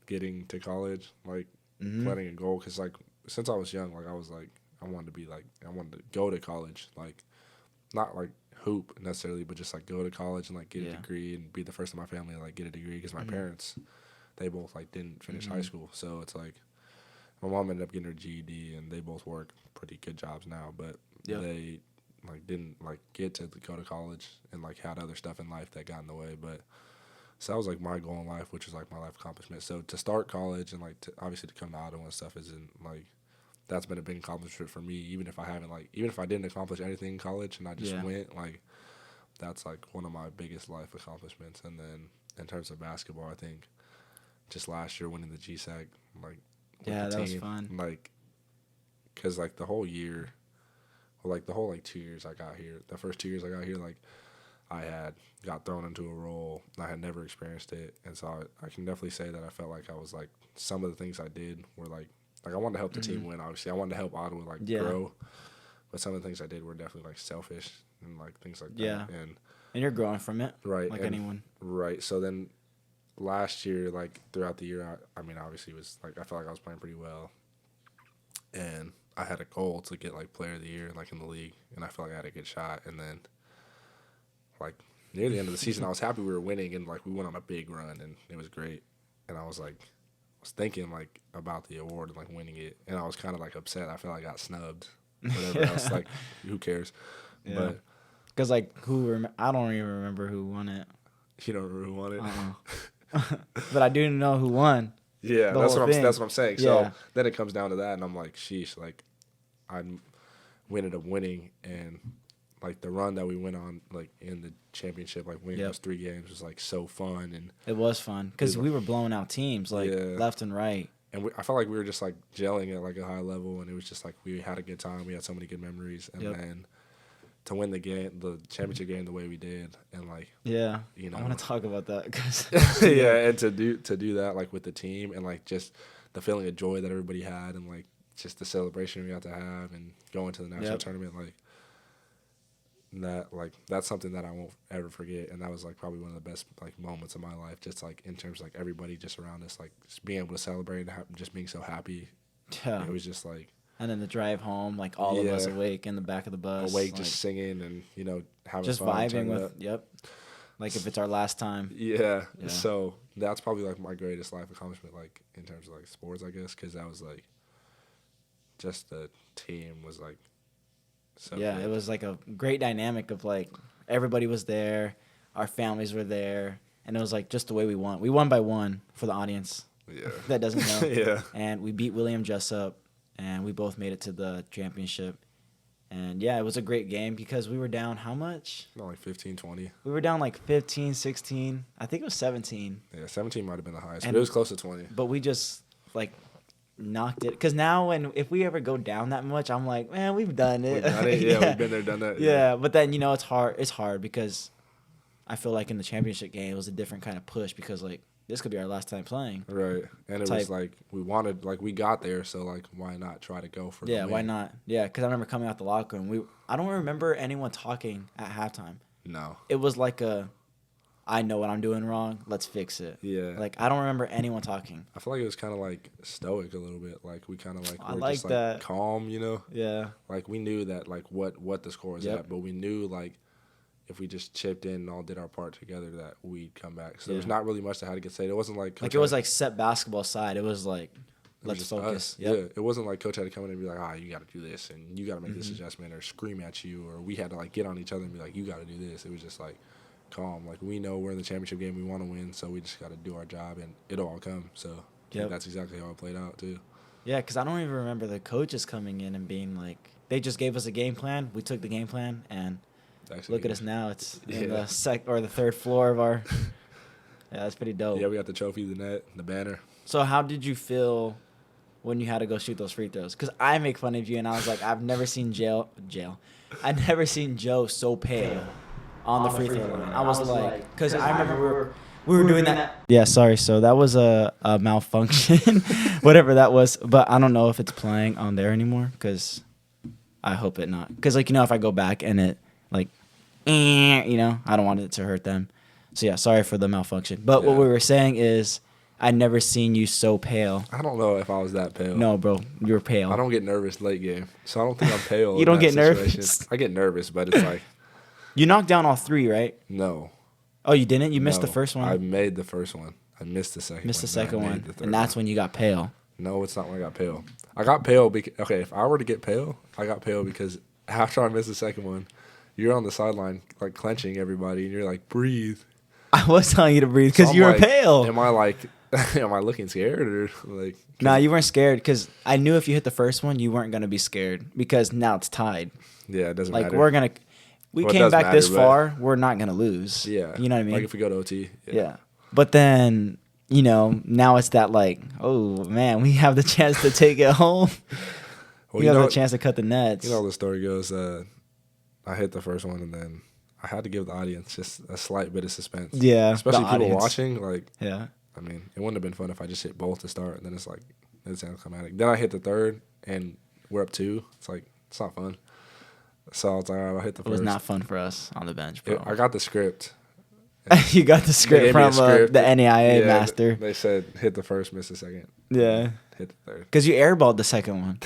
getting to college, like planning a goal. Because like since I was young, like I was like I wanted to go to college, like not like hoop necessarily, but just like go to college and like get a degree and be the first in my family to like get a degree because my parents, they both like didn't finish high school, so it's like my mom ended up getting her GED, and they both work pretty good jobs now. But they like didn't like get to go to college and like had other stuff in life that got in the way. But so that was like my goal in life, which was like my life accomplishment. So to start college and like obviously to come to Ottawa and stuff isn't like that's been a big accomplishment for me. Even if I didn't accomplish anything in college and I just went like. That's like one of my biggest life accomplishments. And then in terms of basketball, I think just last year winning the GSAC, like that was fun. Like, cause like the whole year, or like the whole like 2 years I got here, the first 2 years I got here, like I had got thrown into a role. I had never experienced it, and so I can definitely say that I felt like I was like some of the things I did were like I wanted to help the team win. Obviously, I wanted to help Ottawa like grow, but some of the things I did were definitely like selfish. And like things like that, and you're growing from it, right? Like and, anyone, right? So then, last year, like throughout the year, I mean, obviously, it was like I felt like I was playing pretty well, and I had a goal to get like Player of the Year, like in the league, and I felt like I had a good shot. And then, like near the end of the season, I was happy we were winning, and like we went on a big run, and it was great. And I was thinking like about the award and like winning it, and I was kind of like upset. I felt like I got snubbed. Whatever else, like who cares? Yeah. But because like I don't even remember who won it. You don't remember who won it? But I do know who won. Yeah, that's what I'm saying. So then it comes down to that, and I'm like, sheesh, like we ended up winning, and like the run that we went on, like in the championship, like winning those 3 games was like so fun, and it was fun because we were blowing out teams like left and right. And I felt like we were just like gelling at like a high level, and it was just like we had a good time. We had so many good memories, and then to win the championship game the way we did, and like I want to talk about that because and to do that like with the team, and like just the feeling of joy that everybody had, and like just the celebration we got to have, and going to the national tournament, that's something that I won't ever forget. And that was like probably one of the best like moments of my life, just like in terms of like everybody just around us, like just being able to celebrate and just being so happy. It was just like, and then the drive home, like all of us awake in the back of the bus, awake, just singing and having just fun, vibing with like if it's our last time. So that's probably like my greatest life accomplishment, like in terms of like sports, I guess, because that was like just the team was like. So good. It was like a great dynamic of like everybody was there, our families were there, and it was like just the way we won. We won by 1 for the audience. That doesn't know. And we beat William Jessup, and we both made it to the championship. And it was a great game because we were down how much? Not like 15, 20. We were down like 15, 16. I think it was 17. Yeah, 17 might have been the highest, but it was close to 20. But we just like knocked it, because now if we ever go down that much, I'm like, man, we've done it. We've done it. We've been there, done that. But then it's hard because I feel like in the championship game it was a different kind of push, because like this could be our last time playing. Right, and it was like we got there, so like why not try to go for the win? Why not? Because I remember coming out the locker room, I don't remember anyone talking at halftime. No, it was like I know what I'm doing wrong. Let's fix it. Like, I don't remember anyone talking. I feel like it was kind of like stoic a little bit. Like, we kind of like were just that. Like calm, Yeah. Like, we knew that like what the score was at, but we knew like if we just chipped in and all did our part together that we'd come back. So there's not really much that had to get said. It wasn't like it was like set basketball side. It was like let's focus. Yeah, it wasn't like coach had to come in and be like, you got to do this and you got to make this adjustment, or scream at you, or we had to like get on each other and be like, you got to do this. It was just like calm. Like, we know we're in the championship game, we want to win, so we just got to do our job and it'll all come. So that's exactly how it played out too. Yeah, because I don't even remember the coaches coming in and being like, they just gave us a game plan. We took the game plan and look at us now. It's in the the third floor of our. Yeah, that's pretty dope. Yeah, we got the trophy, the net, the banner. So how did you feel when you had to go shoot those free throws? Because I make fun of you, and I was like, I've never seen I've never seen Joe so pale on the free throw line. I was like, because I remember we were doing that. Yeah, sorry. So that was a malfunction, whatever that was. But I don't know if it's playing on there anymore, because I hope it not. Because, like, if I go back and it, like, I don't want it to hurt them. So, yeah, sorry for the malfunction. But what we were saying is, I'd never seen you so pale. I don't know if I was that pale. No, bro, you were pale. I don't get nervous late game, so I don't think I'm pale. You don't get nervous? I get nervous, but it's like... You knocked down all three, right? No. Oh, you didn't? You missed the first one? I made the first one. I missed the second one. And that's when you got pale. No, it's not when I got pale. I got pale because, okay, if I were to get pale, I got pale because after I missed the second one, you're on the sideline, like, clenching everybody, and you're like, breathe. I was telling you to breathe because So you were like, pale. Am I like, am I looking scared or like? Nah, you weren't scared because I knew if you hit the first one, you weren't gonna be scared because now it's tied. Yeah, it doesn't Like matter. we Well, it came does back this matter, but- far, we're not gonna lose. Yeah. You know what I mean? Like if we go to OT. Yeah. But then, now it's that like, oh man, we have the chance to take it home. Well, we have the chance to cut the nets. You know how the story goes. I hit the first one and then I had to give the audience just a slight bit of suspense. Yeah, Especially the people audience. watching. Like, Yeah. I mean, it wouldn't have been fun if I just hit both to start and then it's like, it's anticlimactic. Then I hit the third and we're up 2. It's like, it's not fun. So I was like, all right, I'll hit the It first. was not fun for us on the bench, bro. I got the script. You got the They script gave me a from script. the NAIA Yeah, master. They said hit the first, miss the second. Yeah. Hit the third. Because you airballed the second one.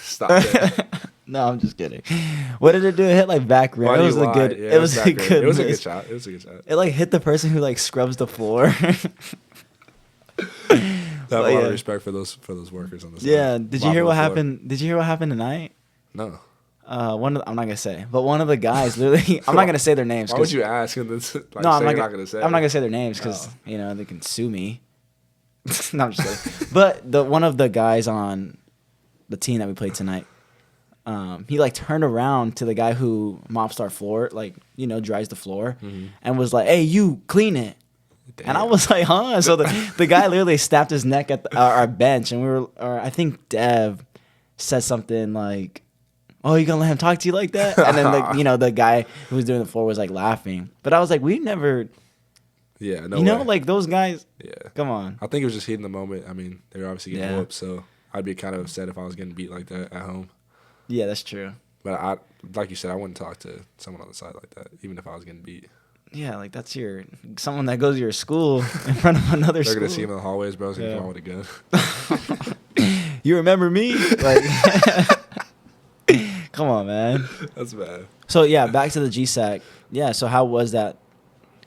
Stop it. No, I'm just kidding. What did it do? It hit like back rim. Why It do was you a lie? good. Yeah, it was a back good. there. It was a good miss. shot. It was a good shot. It like hit the person who like scrubs the floor. I have a lot yeah. of respect for those workers on the side. Yeah. Did you hear Mopping what the floor. happened? Did you hear what happened tonight? No. I'm not gonna say, but one of the guys literally. I'm not gonna say their names. Why 'cause- would you ask and then like, No, I'm say not you're gonna say? I'm not gonna say their names because Oh. they can sue me. No, I'm just kidding. But one of the guys on the team that we played tonight, he like turned around to the guy who mops our floor, like dries the floor, and was like, "Hey, you clean it." And I Damn. was like, "Huh?" So the guy literally snapped his neck at our bench, and or I think Dev said something like, "Oh, you gonna let him talk to you like that?" And then the guy who was doing the floor was like laughing, but I was like, "We never." Yeah, no way. Like those guys. Yeah. Come on. I think it was just heating the moment. I mean, they were obviously getting Yeah. whooped, so I'd be kind of upset if I was getting beat like that at home. Yeah, that's true. But like you said, I wouldn't talk to someone on the side like that, even if I was getting beat. Yeah, like that's someone that goes to your school in front of another They're school. gonna see him in the hallways, bro. Gonna Yeah. come out with a gun. You remember me? Like, come on, man. That's bad. So yeah, back to the GSAC. Yeah, so how was that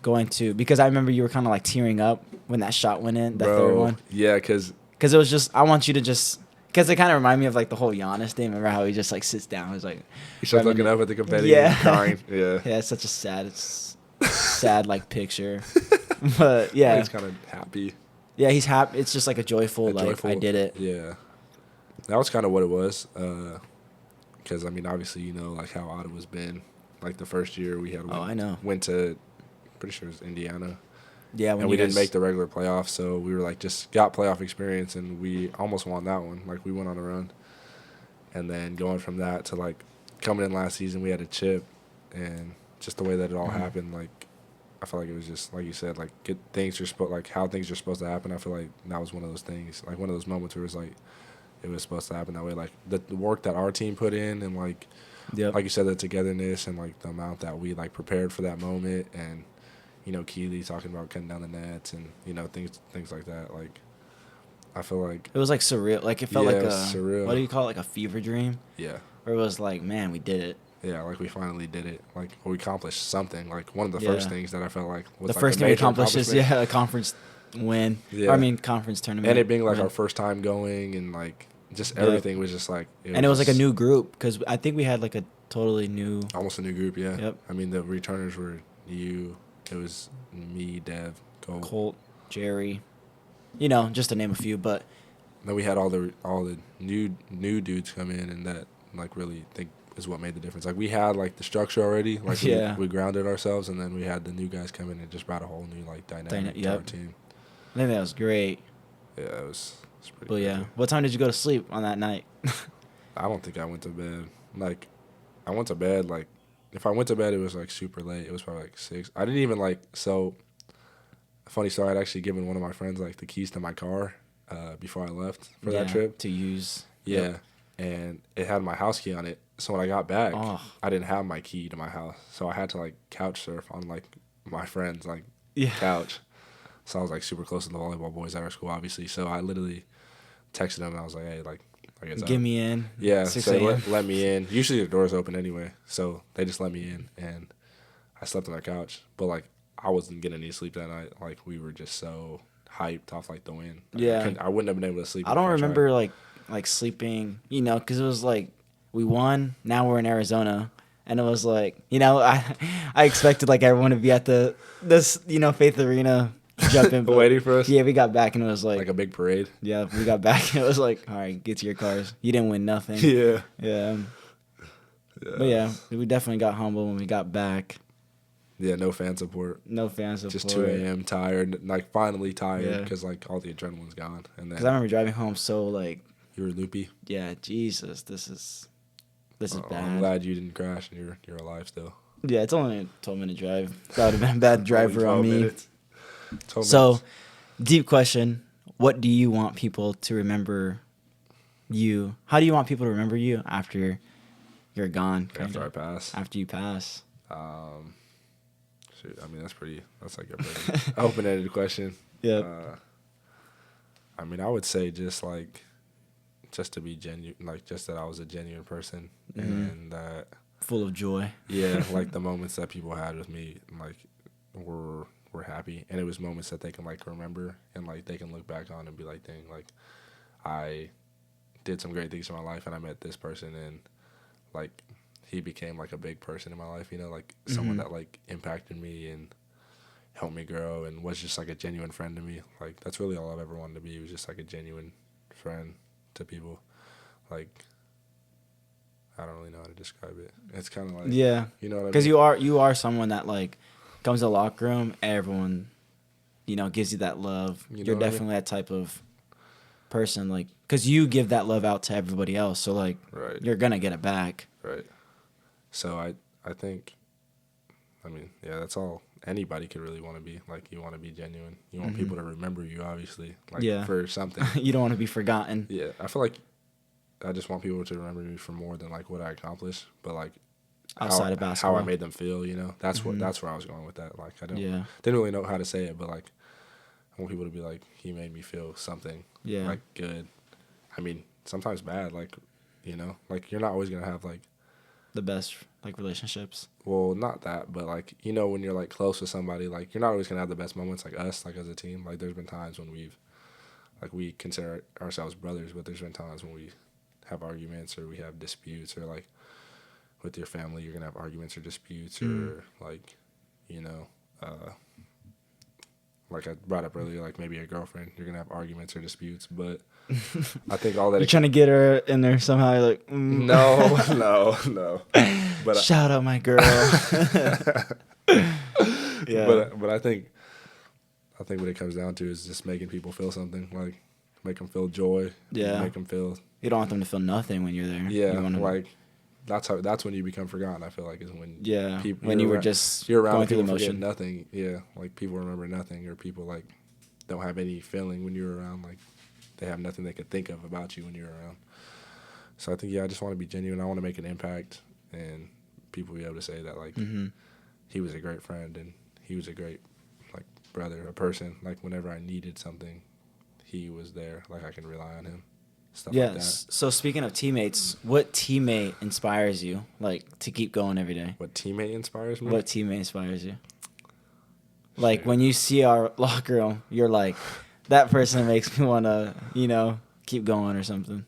going to? Because I remember you were kind of like tearing up when that shot went in, that third one. Yeah, because Because it was just, I want you to just, because it kind of reminded me of like the whole Giannis thing. Remember how he just like sits down? He's like, he starts rubbing looking it. up at the confetti Yeah. and crying. Yeah. Yeah, it's such a sad like picture. But yeah, He's kind of happy. yeah, he's happy. It's just like a joyful, I did it. Yeah. That was kind of what it was. Because, I mean, obviously, like how Ottawa's been. Like the first year we had I know. Went to, pretty sure it was Indiana. Yeah, And we didn't make the regular playoffs, so we were like just got playoff experience, and we almost won that one. Like we went on a run, and then going from that to like coming in last season, we had a chip, and just the way that it all happened, like I felt like it was just like you said, like how things are supposed to happen. I feel like that was one of those things, like one of those moments where it was like it was supposed to happen that way. Like the work that our team put in, and like you said, the togetherness and like the amount that we like prepared for that moment, and Keely talking about cutting down the nets and, things like that. Like, I feel like... It was like surreal. Like it felt Yeah, like it was surreal. What do you call it? Like a fever dream? Yeah. Where it was like, man, we did it. Yeah, like we finally did it. Like, we accomplished something. Like, one of the first things that I felt like was The like first a thing we major accomplished is, accomplishment. a conference win. Yeah. Or, I mean, conference tournament. And it being like win. our first time going, and like just everything was just like... And it was like a new group, because I think we had like a totally new... Almost a new group, yeah. Yep. I mean, the returners were you. It was me, Dev, Colt, Jerry, just to name a few, but then we had all the new dudes come in, and that like really think is what made the difference. Like we had like the structure already, like we grounded ourselves, and then we had the new guys come in and just brought a whole new like dynamic to our team. I think that was great. Yeah, it was pretty. But yeah, crazy. what time did you go to sleep on that night? I don't think I went to bed. Like I went to bed like if I went to bed, it was like super late. It was probably like 6. I didn't even like so. Funny story. I'd actually given one of my friends like the keys to my car before I left for that trip to use. Yeah, Yep. and it had my house key on it. So when I got back, Oh. I didn't have my key to my house, so I had to like couch surf on like my friend's like couch. So I was like super close to the volleyball boys at our school, obviously. So I literally texted them and I was like, "Hey, like, I guess Give me in. Yeah, 6 so a.m. let me in. Usually the door's open anyway, so they just let me in, and I slept on their couch. But like I wasn't getting any sleep that night. Like we were just so hyped off like the win. Like, Yeah. I wouldn't have been able to sleep. I don't remember like sleeping, because it was like we won. Now we're in Arizona, and it was like I expected like everyone to be at this Faith Arena jumping, but waiting for us. Yeah, we got back and it was like a big parade. Yeah, we got back and it was like, all right, get to your cars. You didn't win nothing. Yeah. Yeah. But yeah, we definitely got humble when we got back. Yeah, no fan support. No fan support. Just 2 a.m. tired, like finally tired because like all the adrenaline's gone. And then because I remember driving home so like you were loopy. Yeah, Jesus, this is bad. I'm glad you didn't crash and you're alive still. Yeah, it's only a 12-minute drive. That would have been a bad driver on me. Minutes. So, deep question: what do you want people to remember you? How do you want people to remember you after you're gone? After I pass. After you pass. Shoot, I mean that's like a pretty open-ended question. Yeah. I mean, I would say just to be genuine, like just that I was a genuine person and that full of joy. Yeah, like the moments that people had with me, like were happy, and it was moments that they can like remember and like they can look back on and be like, dang, like I did some great things in my life and I met this person and like he became like a big person in my life, like someone that like impacted me and helped me grow and was just like a genuine friend to me. Like that's really all I've ever wanted to be, was just like a genuine friend to people. Like I don't really know how to describe it. It's kind of like, yeah, you know what I mean? Because you are someone that like comes to the locker room, everyone, gives you that love. You're definitely that type of person, like, because you give that love out to everybody else. So like, right, you're gonna get it back. Right. So I think, I mean, yeah, that's all anybody could really want to be. Like, you want to be genuine. You want people to remember you, obviously, like for something. You don't want to be forgotten. Yeah, I feel like I just want people to remember me for more than like what I accomplished, but like outside of basketball, how I made them feel. That's where I was going with that. Like didn't really know how to say it, but like I want people to be like, he made me feel something. Yeah. Like good. I mean, sometimes bad. Like like you're not always gonna have like the best like relationships. Well, not that, but like when you're like close with somebody, like you're not always gonna have the best moments. Like us, like as a team, like there's been times when we consider ourselves brothers, but there's been times when we have arguments or we have disputes, or like with your family you're gonna have arguments or disputes or like like I brought up earlier, like maybe a girlfriend, you're gonna have arguments or disputes, but I think all that you're trying to get her in there somehow. You're like, no. But shout out my girl. Yeah. But I think what it comes down to is just making people feel something, like make them feel joy. Yeah. Make them feel. You don't want them to feel nothing when you're there. Yeah. Like that's when you become forgotten. I feel like is when when you were just you're around going through the people motion. Forget nothing. Yeah. Like people remember nothing, or people like don't have any feeling when you're around. Like they have nothing they could think of about you when you're around. So I think I just want to be genuine. I want to make an impact, and people be able to say that like he was a great friend and he was a great like brother, a person. Like whenever I needed something, he was there. Like I can rely on him. Stuff like that. So speaking of teammates, what teammate inspires you like to keep going every day? What teammate inspires me? What teammate inspires you? Like when you see our locker room, you're like, that person makes me want to, keep going or something.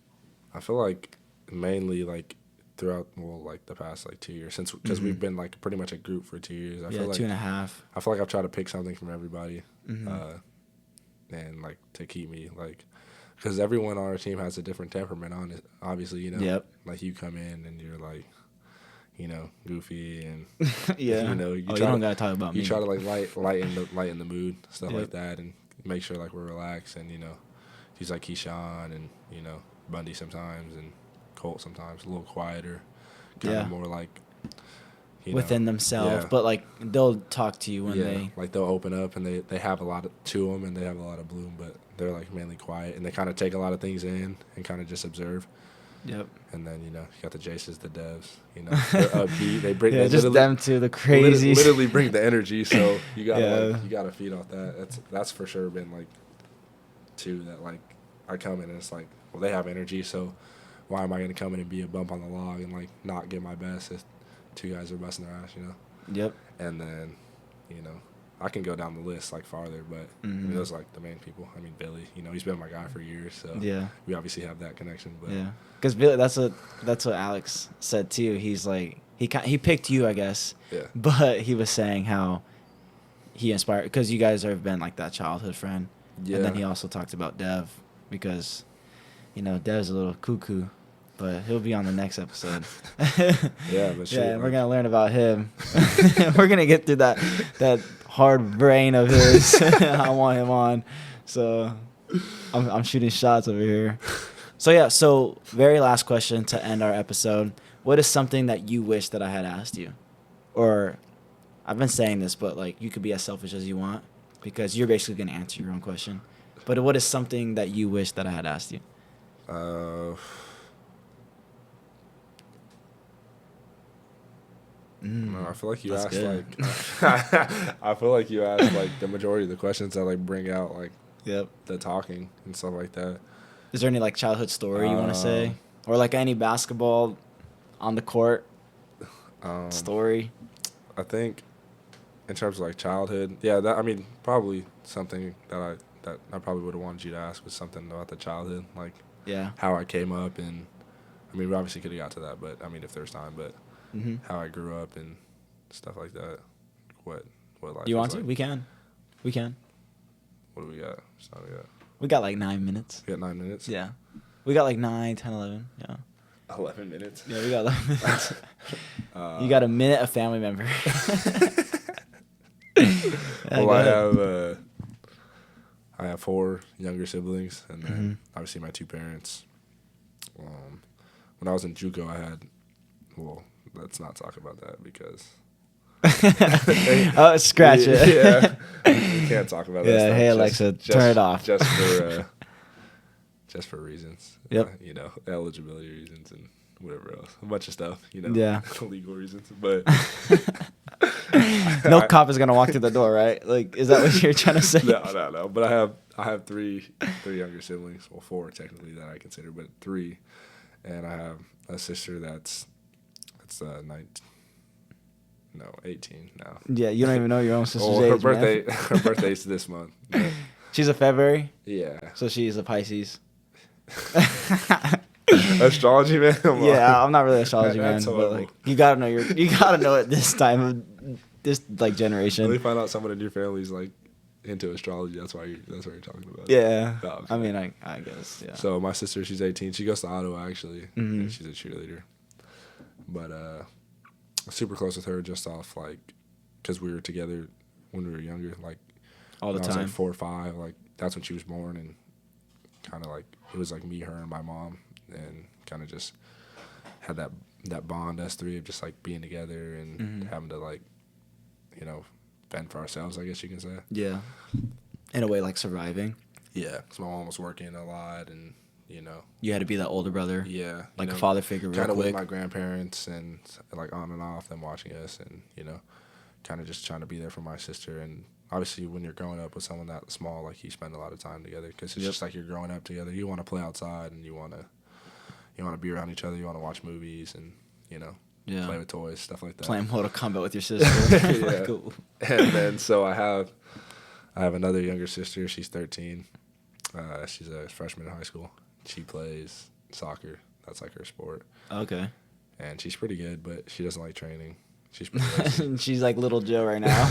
I feel like mainly like throughout like the past like 2 years, because we've been like pretty much a group for 2 years. I feel like 2.5. I feel like I've tried to pick something from everybody, and like to keep me like, because everyone on our team has a different temperament on it. Obviously, Yep. Like you come in and you're like, goofy and yeah. you don't gotta talk about me. You try to like lighten the mood, stuff like that, and make sure like we're relaxed. And he's like Keyshawn and Bundy sometimes, and Colt sometimes a little quieter, kind of more like within themselves, but like they'll talk to you when they like they'll open up, and they have a lot to them, and they have a lot of bloom, but they're like mainly quiet, and they kind of take a lot of things in and kind of just observe. Yep. And then you got the Jaces, the Devs, they're upbeat. They bring just them two, the crazies. Literally bring the energy. So you gotta feed off that. That's for sure been like two that like I come in and it's like, well, they have energy, so why am I gonna come in and be a bump on the log and like not give my best if two guys are busting their ass, Yep. And then I can go down the list like farther, but I mean, those are like the main people. I mean, Billy, he's been my guy for years, so Yeah. we obviously have that connection. But Yeah, because Billy, that's what Alex said too. He's like he picked you, I guess. Yeah. But he was saying how he inspired because you guys have been like that childhood friend. Yeah. And then he also talked about Dev because, Dev's a little cuckoo, but he'll be on the next episode. Yeah, but shit, yeah, we're gonna learn about him. We're gonna get through that hard brain of his. I want him on, so I'm shooting shots over here. So very last question to end our episode. What is something that you wish that I had asked you? Or I've been saying this, but like you could be as selfish as you want because you're basically going to answer your own question. But what is something that you wish that I had asked you? No, I feel like you asked good. I feel like you asked like the majority of the questions that like bring out like Yep. the talking and stuff like that. Is there any like childhood story you want to say, or like any basketball on the court story? I think in terms of like childhood, yeah, probably something that I probably would have wanted you to ask was something about the childhood, like how I came up, and I mean we obviously could have got to that, but I mean if there's time, but how I grew up and stuff like that. What life? You want to? Like. We can. What do we got? We got like 9 minutes. We got 9 minutes. Yeah, we got like 9, 10, 11. Yeah. 11 minutes. Yeah, we got 11 minutes. You got a minute a family member. Well, I have 4 younger siblings, and then obviously my 2 parents. When I was in JUCO, I had. Well, let's not talk about that because. Oh, scratch it. Yeah, we can't talk about that. Yeah, stuff. hey Alexa, turn it off. Just for reasons. Yep. Eligibility reasons and whatever else, a bunch of stuff. Yeah. Legal reasons, but. No cop is gonna walk through the door, right? Like, is that what you're trying to say? No. But I have three younger siblings. Well, 4 technically that I consider, but 3, and I have a sister that's 18 now. Yeah, you don't even know your own sister's her age, birthday. man. Her birthday's this month. But She's a February, yeah. so she's a Pisces. Astrology, man. Yeah, I'm not really an astrology man, That's but horrible. like you gotta know at this time of this like generation. Let me find out someone in your family's like into astrology. That's what you're talking about. Yeah. No, I mean, I guess, yeah. So my sister, she's 18. She goes to Ottawa, actually. And she's a cheerleader. But super close with her just off, like, because we were together when we were younger. Like, all the when time. I was, like, 4 or 5. Like, that's when she was born. And kind of, like, it was, like, me, her, and my mom. And kind of just had that bond, us 3, of just, like, being together and having to, like, fend for ourselves, I guess you can say. Yeah. In a way, like surviving. Yeah, because my mom was working a lot, and you had to be that older brother. Yeah, like a father figure. Kind of with my grandparents and like on and off them watching us, and kind of just trying to be there for my sister. And obviously, when you're growing up with someone that small, like you spend a lot of time together because it's just like you're growing up together. You want to play outside, and you want to be around each other. You want to watch movies, and play with toys, stuff like that. Playing Mortal Kombat with your sister. Yeah. Cool. And then so I have another younger sister. She's 13. She's a freshman in high school. She plays soccer. That's like her sport. Okay. And she's pretty good, but she doesn't like training. She's pretty lazy. She's like little Joe right now.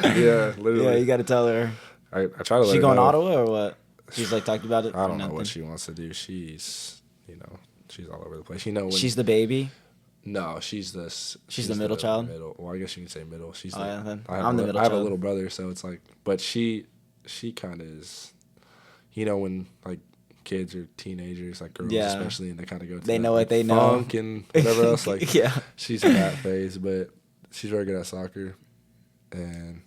Yeah, literally. Yeah, you got to tell her. I try to let She her going know. Ottawa or what? She's like talked about it. I don't know what she wants to do. She's all over the place. She's the baby. No, she's the middle child. Well, I guess you can say middle. She's then I'm the middle I have child. a little brother, so it's like, but she kind of is, when like kids or teenagers, like girls especially, and they kind of go to they that, know like, what they funk know and whatever else. Like yeah, she's in that phase, but she's very good at soccer, and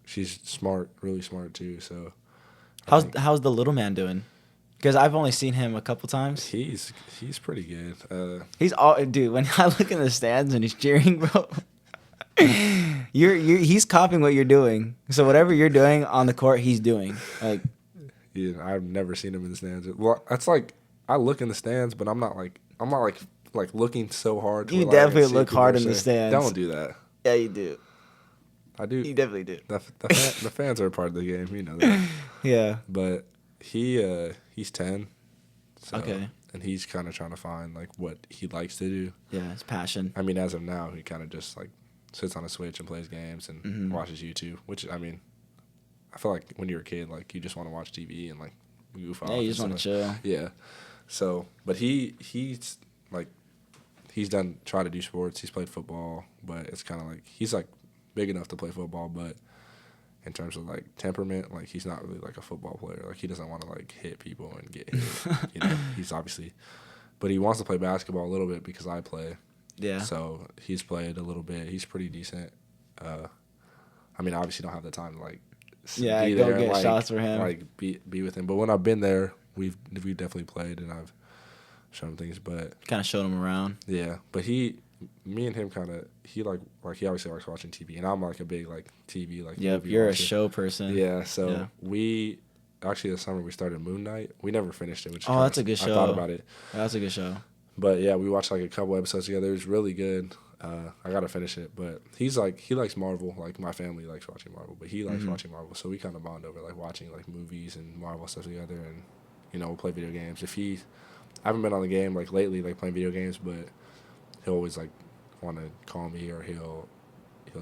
she's smart, really smart too. So how's the little man doing? Because I've only seen him a couple times. He's pretty good. He's all dude. When I look in the stands and he's cheering, bro, he's copying what you're doing. So whatever you're doing on the court, he's doing. Like, yeah, I've never seen him in the stands. Well, that's like I look in the stands, but I'm not like looking so hard. You to definitely look hard in the stands. Don't do that. Yeah, you do. I do. You definitely do. The fans are a part of the game, you know that. Yeah. But he's 10. So, Okay. And he's kind of trying to find like what he likes to do. Yeah, his passion. I mean, as of now, he kind of just like sits on a Switch and plays games and watches YouTube. Which I mean, I feel like when you're a kid, like you just want to watch TV and like goof off. Yeah, you just want to chill. Yeah. So, but he's like he's tried to do sports. He's played football, but it's kind of like he's like big enough to play football, but in terms of like temperament, like he's not really like a football player. Like he doesn't want to like hit people and get hit. You know, he's obviously, but he wants to play basketball a little bit because I play. Yeah. So he's played a little bit. He's pretty decent. I mean, obviously don't have the time to like be go there get and, like, shots for him. like be with him. But when I've been there, we've definitely played and I've shown him things. But kind of showed him around. yeah, but me and him kind of he obviously likes watching TV, and I'm like a big like TV like. Yep, you're a show person. Yeah, so we actually this summer we started Moon Knight. We never finished it. Which that's a good show. I thought about it. That's a good show. But yeah, we watched like a couple episodes together. It was really good. I gotta finish it, but he likes Marvel. Like my family likes watching Marvel, but he likes watching Marvel, so we kind of bond over like watching like movies and Marvel stuff together, and we'll play video games. I haven't been on the game like lately, like playing video games, but he'll always like want to call me or he'll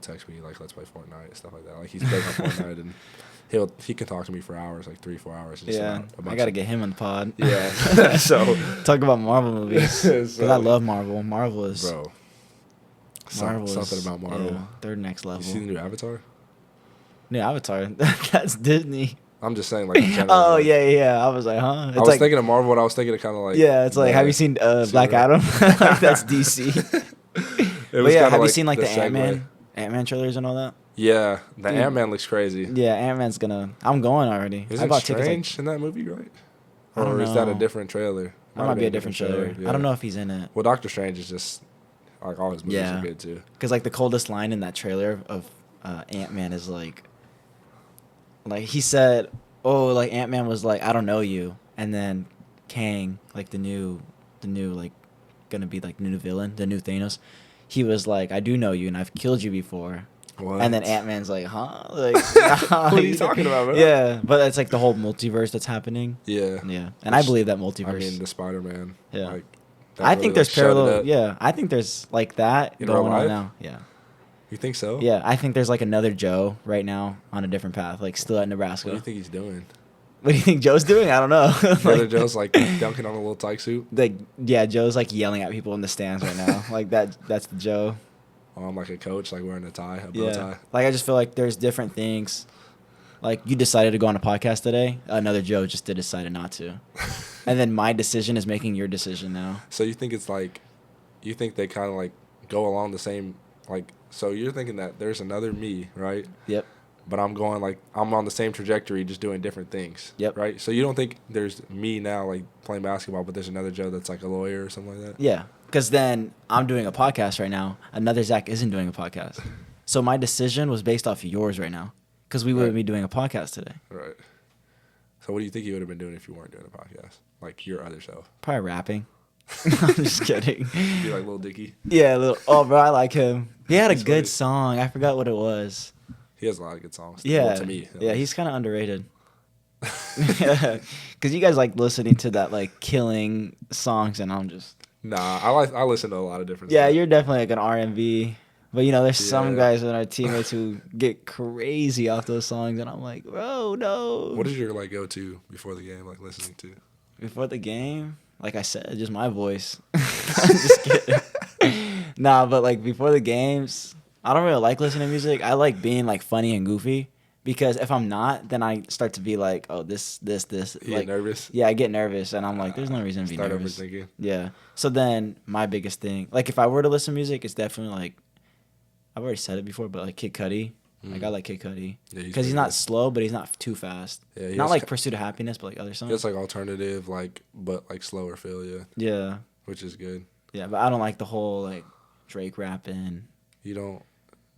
text me like let's play Fortnite and stuff like that. Like he's playing on Fortnite and he can talk to me for hours, like 3-4 hours. Just I gotta get him on the pod. Yeah, so talk about Marvel movies because I love Marvel. Marvel is something about Marvel. Yeah, they're next level. You see the new Avatar? New Avatar. That's Disney. I'm just saying, like, in general, oh like, yeah. I was like, huh? It's I was thinking of Marvel, but I was thinking of kind of like it's like have you seen Black Adam? Like, that's DC. But yeah, have you seen like the Ant-Man trailers and all that? Yeah, the Ant-Man looks crazy. Yeah, Ant-Man's I'm going already. Is it Strange in that movie, right? Or is that a different trailer? That might be a different trailer. Yeah. I don't know if he's in it. Well, Doctor Strange is just like all his movies are good too. Because like the coldest line in that trailer of Ant-Man is like he said, "Oh, like Ant-Man was like, I don't know you," and then Kang, like the new like gonna be like the new villain, the new Thanos. He was like, "I do know you, and I've killed you before." What? And then Ant-Man's like, huh? Like, what are you talking about, bro? Yeah, but it's like the whole multiverse that's happening. Yeah. Yeah. And I believe that multiverse. I mean, the Spider-Man. Yeah. Like, I think there's parallel. Yeah. I think there's like that going on now. Yeah. You think so? Yeah. I think there's like another Joe right now on a different path, like still at Nebraska. What do you think he's doing? What do you think Joe's doing? I don't know. Brother Joe's like dunking on a little tyke suit. Like, yeah, Joe's like yelling at people in the stands right now. Like that's the Joe. Oh, I'm like a coach, like wearing a bow tie. Like I just feel like there's different things. Like you decided to go on a podcast today. Another Joe just decided not to. And then my decision is making your decision now. So you think it's like, you think they kind of like go along the same, like, so you're thinking that there's another me, right? Yep. But I'm going like, I'm on the same trajectory, just doing different things. Yep. Right? So you don't think there's me now, like, playing basketball, but there's another Joe that's like a lawyer or something like that? Yeah. Because then I'm doing a podcast right now. Another Zach isn't doing a podcast. So my decision was based off of yours right now. Because we wouldn't be doing a podcast today. Right. So what do you think you would have been doing if you weren't doing a podcast? Like your other self? Probably rapping. I'm just kidding. Be like Lil Dicky? Yeah, oh, bro, I like him. He had a good song. I forgot what it was. He has a lot of good songs. Yeah. Well, to me. Yeah, he's kind of underrated. Because you guys like listening to that like killing songs, and I'm just... Nah, I listen to a lot of different stuff. stuff. You're definitely like an R&B. But, there's some guys in our teammates who get crazy off those songs, and I'm like, bro, no. What is your, like, go-to before the game, like, listening to? Before the game? Like I said, just my voice. I'm just kidding. Nah, but, like, before the games, I don't really like listening to music. I like being, like, funny and goofy. Because if I'm not, then I start to be like, oh, this. You like, get nervous? Yeah, I get nervous, and I'm like, there's no reason to be nervous. Start overthinking. Yeah. So then my biggest thing, like if I were to listen to music, it's definitely like, I've already said it before, but like Kid Cudi. Like I like Kid Cudi. Because he's not slow, but he's not too fast. Yeah, not like Pursuit of Happiness, but like other songs. It's like alternative, like, but like slower feel, yeah. Yeah. Which is good. Yeah, but I don't like the whole like Drake rapping. You don't?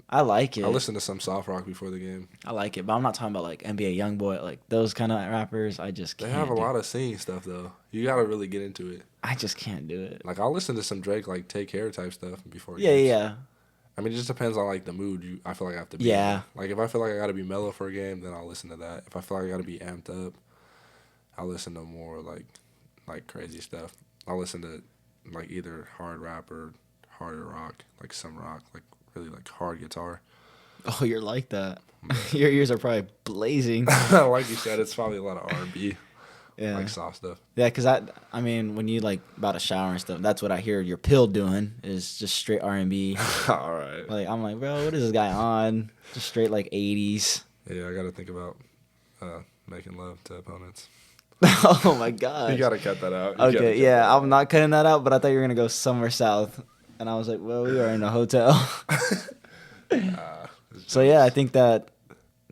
I like it. I listen to some soft rock before the game. I like it, but I'm not talking about like NBA YoungBoy, like those kind of rappers. I just can't. They have a lot of singing stuff though. You gotta really get into it. I just can't do it. Like I'll listen to some Drake, like Take Care type stuff before. Yeah, games. yeah. I mean, it just depends on like the mood I feel like I have to be. Yeah. In. Like if I feel like I got to be mellow for a game, then I'll listen to that. If I feel like I got to be amped up, I'll listen to more like crazy stuff. I'll listen to like either hard rap or harder rock, like some rock, like really like hard guitar. Oh, you're like that. Your ears are probably blazing. Like you said, it's probably a lot of R&B, Yeah. like soft stuff. Yeah, because I mean, when you like about to shower and stuff, that's what I hear your pill doing is just straight R&B. All right. Like I'm like, bro, what is this guy on? Just straight like 80s. Yeah, I got to think about making love to opponents. Oh my god. You got to cut that out. Okay, yeah, I'm not cutting that out, but I thought you were gonna go somewhere south, and I was like, well, we are in a hotel. So yeah, I think that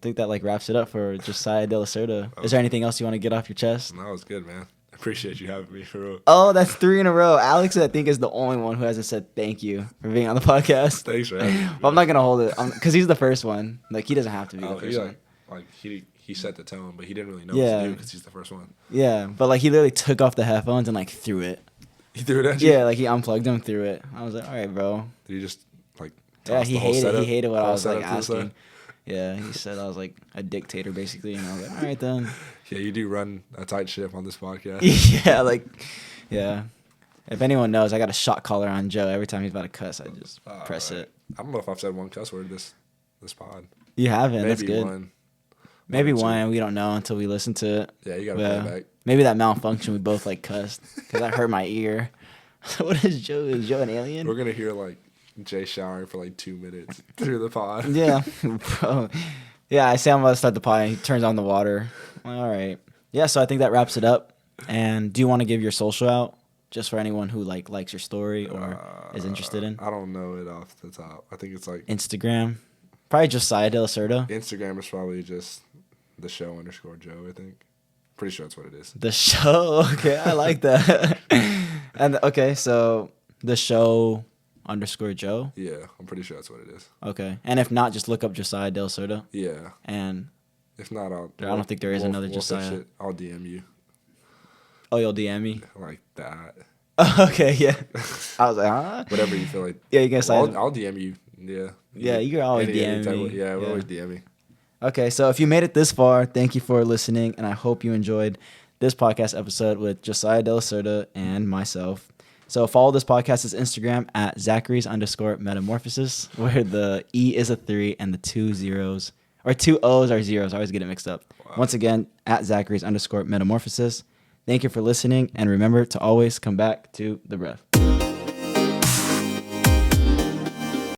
like wraps it up for Josiah Delacerda. Is there anything else you want to get off your chest? That was good, man. I appreciate you having me for real. Oh, that's 3 in a row. Alex, I think, is the only one who hasn't said thank you for being on the podcast. Thanks for having me. Well, I'm not gonna hold it because he's the first one. Like he doesn't have to be the first one. Like he set the tone, but he didn't really know Yeah. what to do because he's the first one. Yeah, but like he literally took off the headphones and like threw it. He threw it at you? Yeah, like he unplugged them, threw it. I was like, all right, bro. Did he just like Yeah, toss he the whole hated. setup? He hated what I Whole was like setup to the side? asking. Yeah, he said I was like a dictator basically, and I was like, all right then. Yeah, you do run a tight ship on this podcast. Yeah. If anyone knows, I got a shot collar on Joe. Every time he's about to cuss, I just press Right. it. I don't know if I've said one cuss word this pod. You haven't. Maybe That's good. one. Maybe Maybe two. one, and we don't know until we listen to it. Yeah, you got to play it back. Maybe that malfunction we both like cussed because that hurt my ear. What is Joe? Is Joe an alien? We're gonna hear like Jay showering for like 2 minutes through the pod. Yeah, bro. Yeah, I say I'm about to start the pod, and he turns on the water. I'm like, all right. Yeah, so I think that wraps it up. And do you want to give your social out just for anyone who like likes your story or is interested in? I don't know it off the top. I think it's like Instagram. Probably Josiah Delacerda. Instagram is probably just the show _Joe. I think. Pretty sure that's what it is. The show. Okay, I like that. And okay, so the show _Joe. Yeah, I'm pretty sure that's what it is. Okay, and if not, just look up Josiah Delacerda. Yeah. And If not, I don't think there is another Josiah. Shit. I'll DM you oh, you'll DM me. like that. Okay, yeah. I was like, huh? Whatever you feel like. Yeah, you can say. I'll DM you. Yeah. Yeah, you can always DM me. Yeah, we'll always DM me. Okay, so if you made it this far, thank you for listening, and I hope you enjoyed this podcast episode with Josiah Delacerda and myself. So follow this podcast's Instagram at Zachary's_Metamorphosis, where the E is a 3 and the 2 zeros, or 2 O's are zeros. I always get it mixed up. Wow. Once again, at Zachary's_Metamorphosis. Thank you for listening, and remember to always come back to the breath.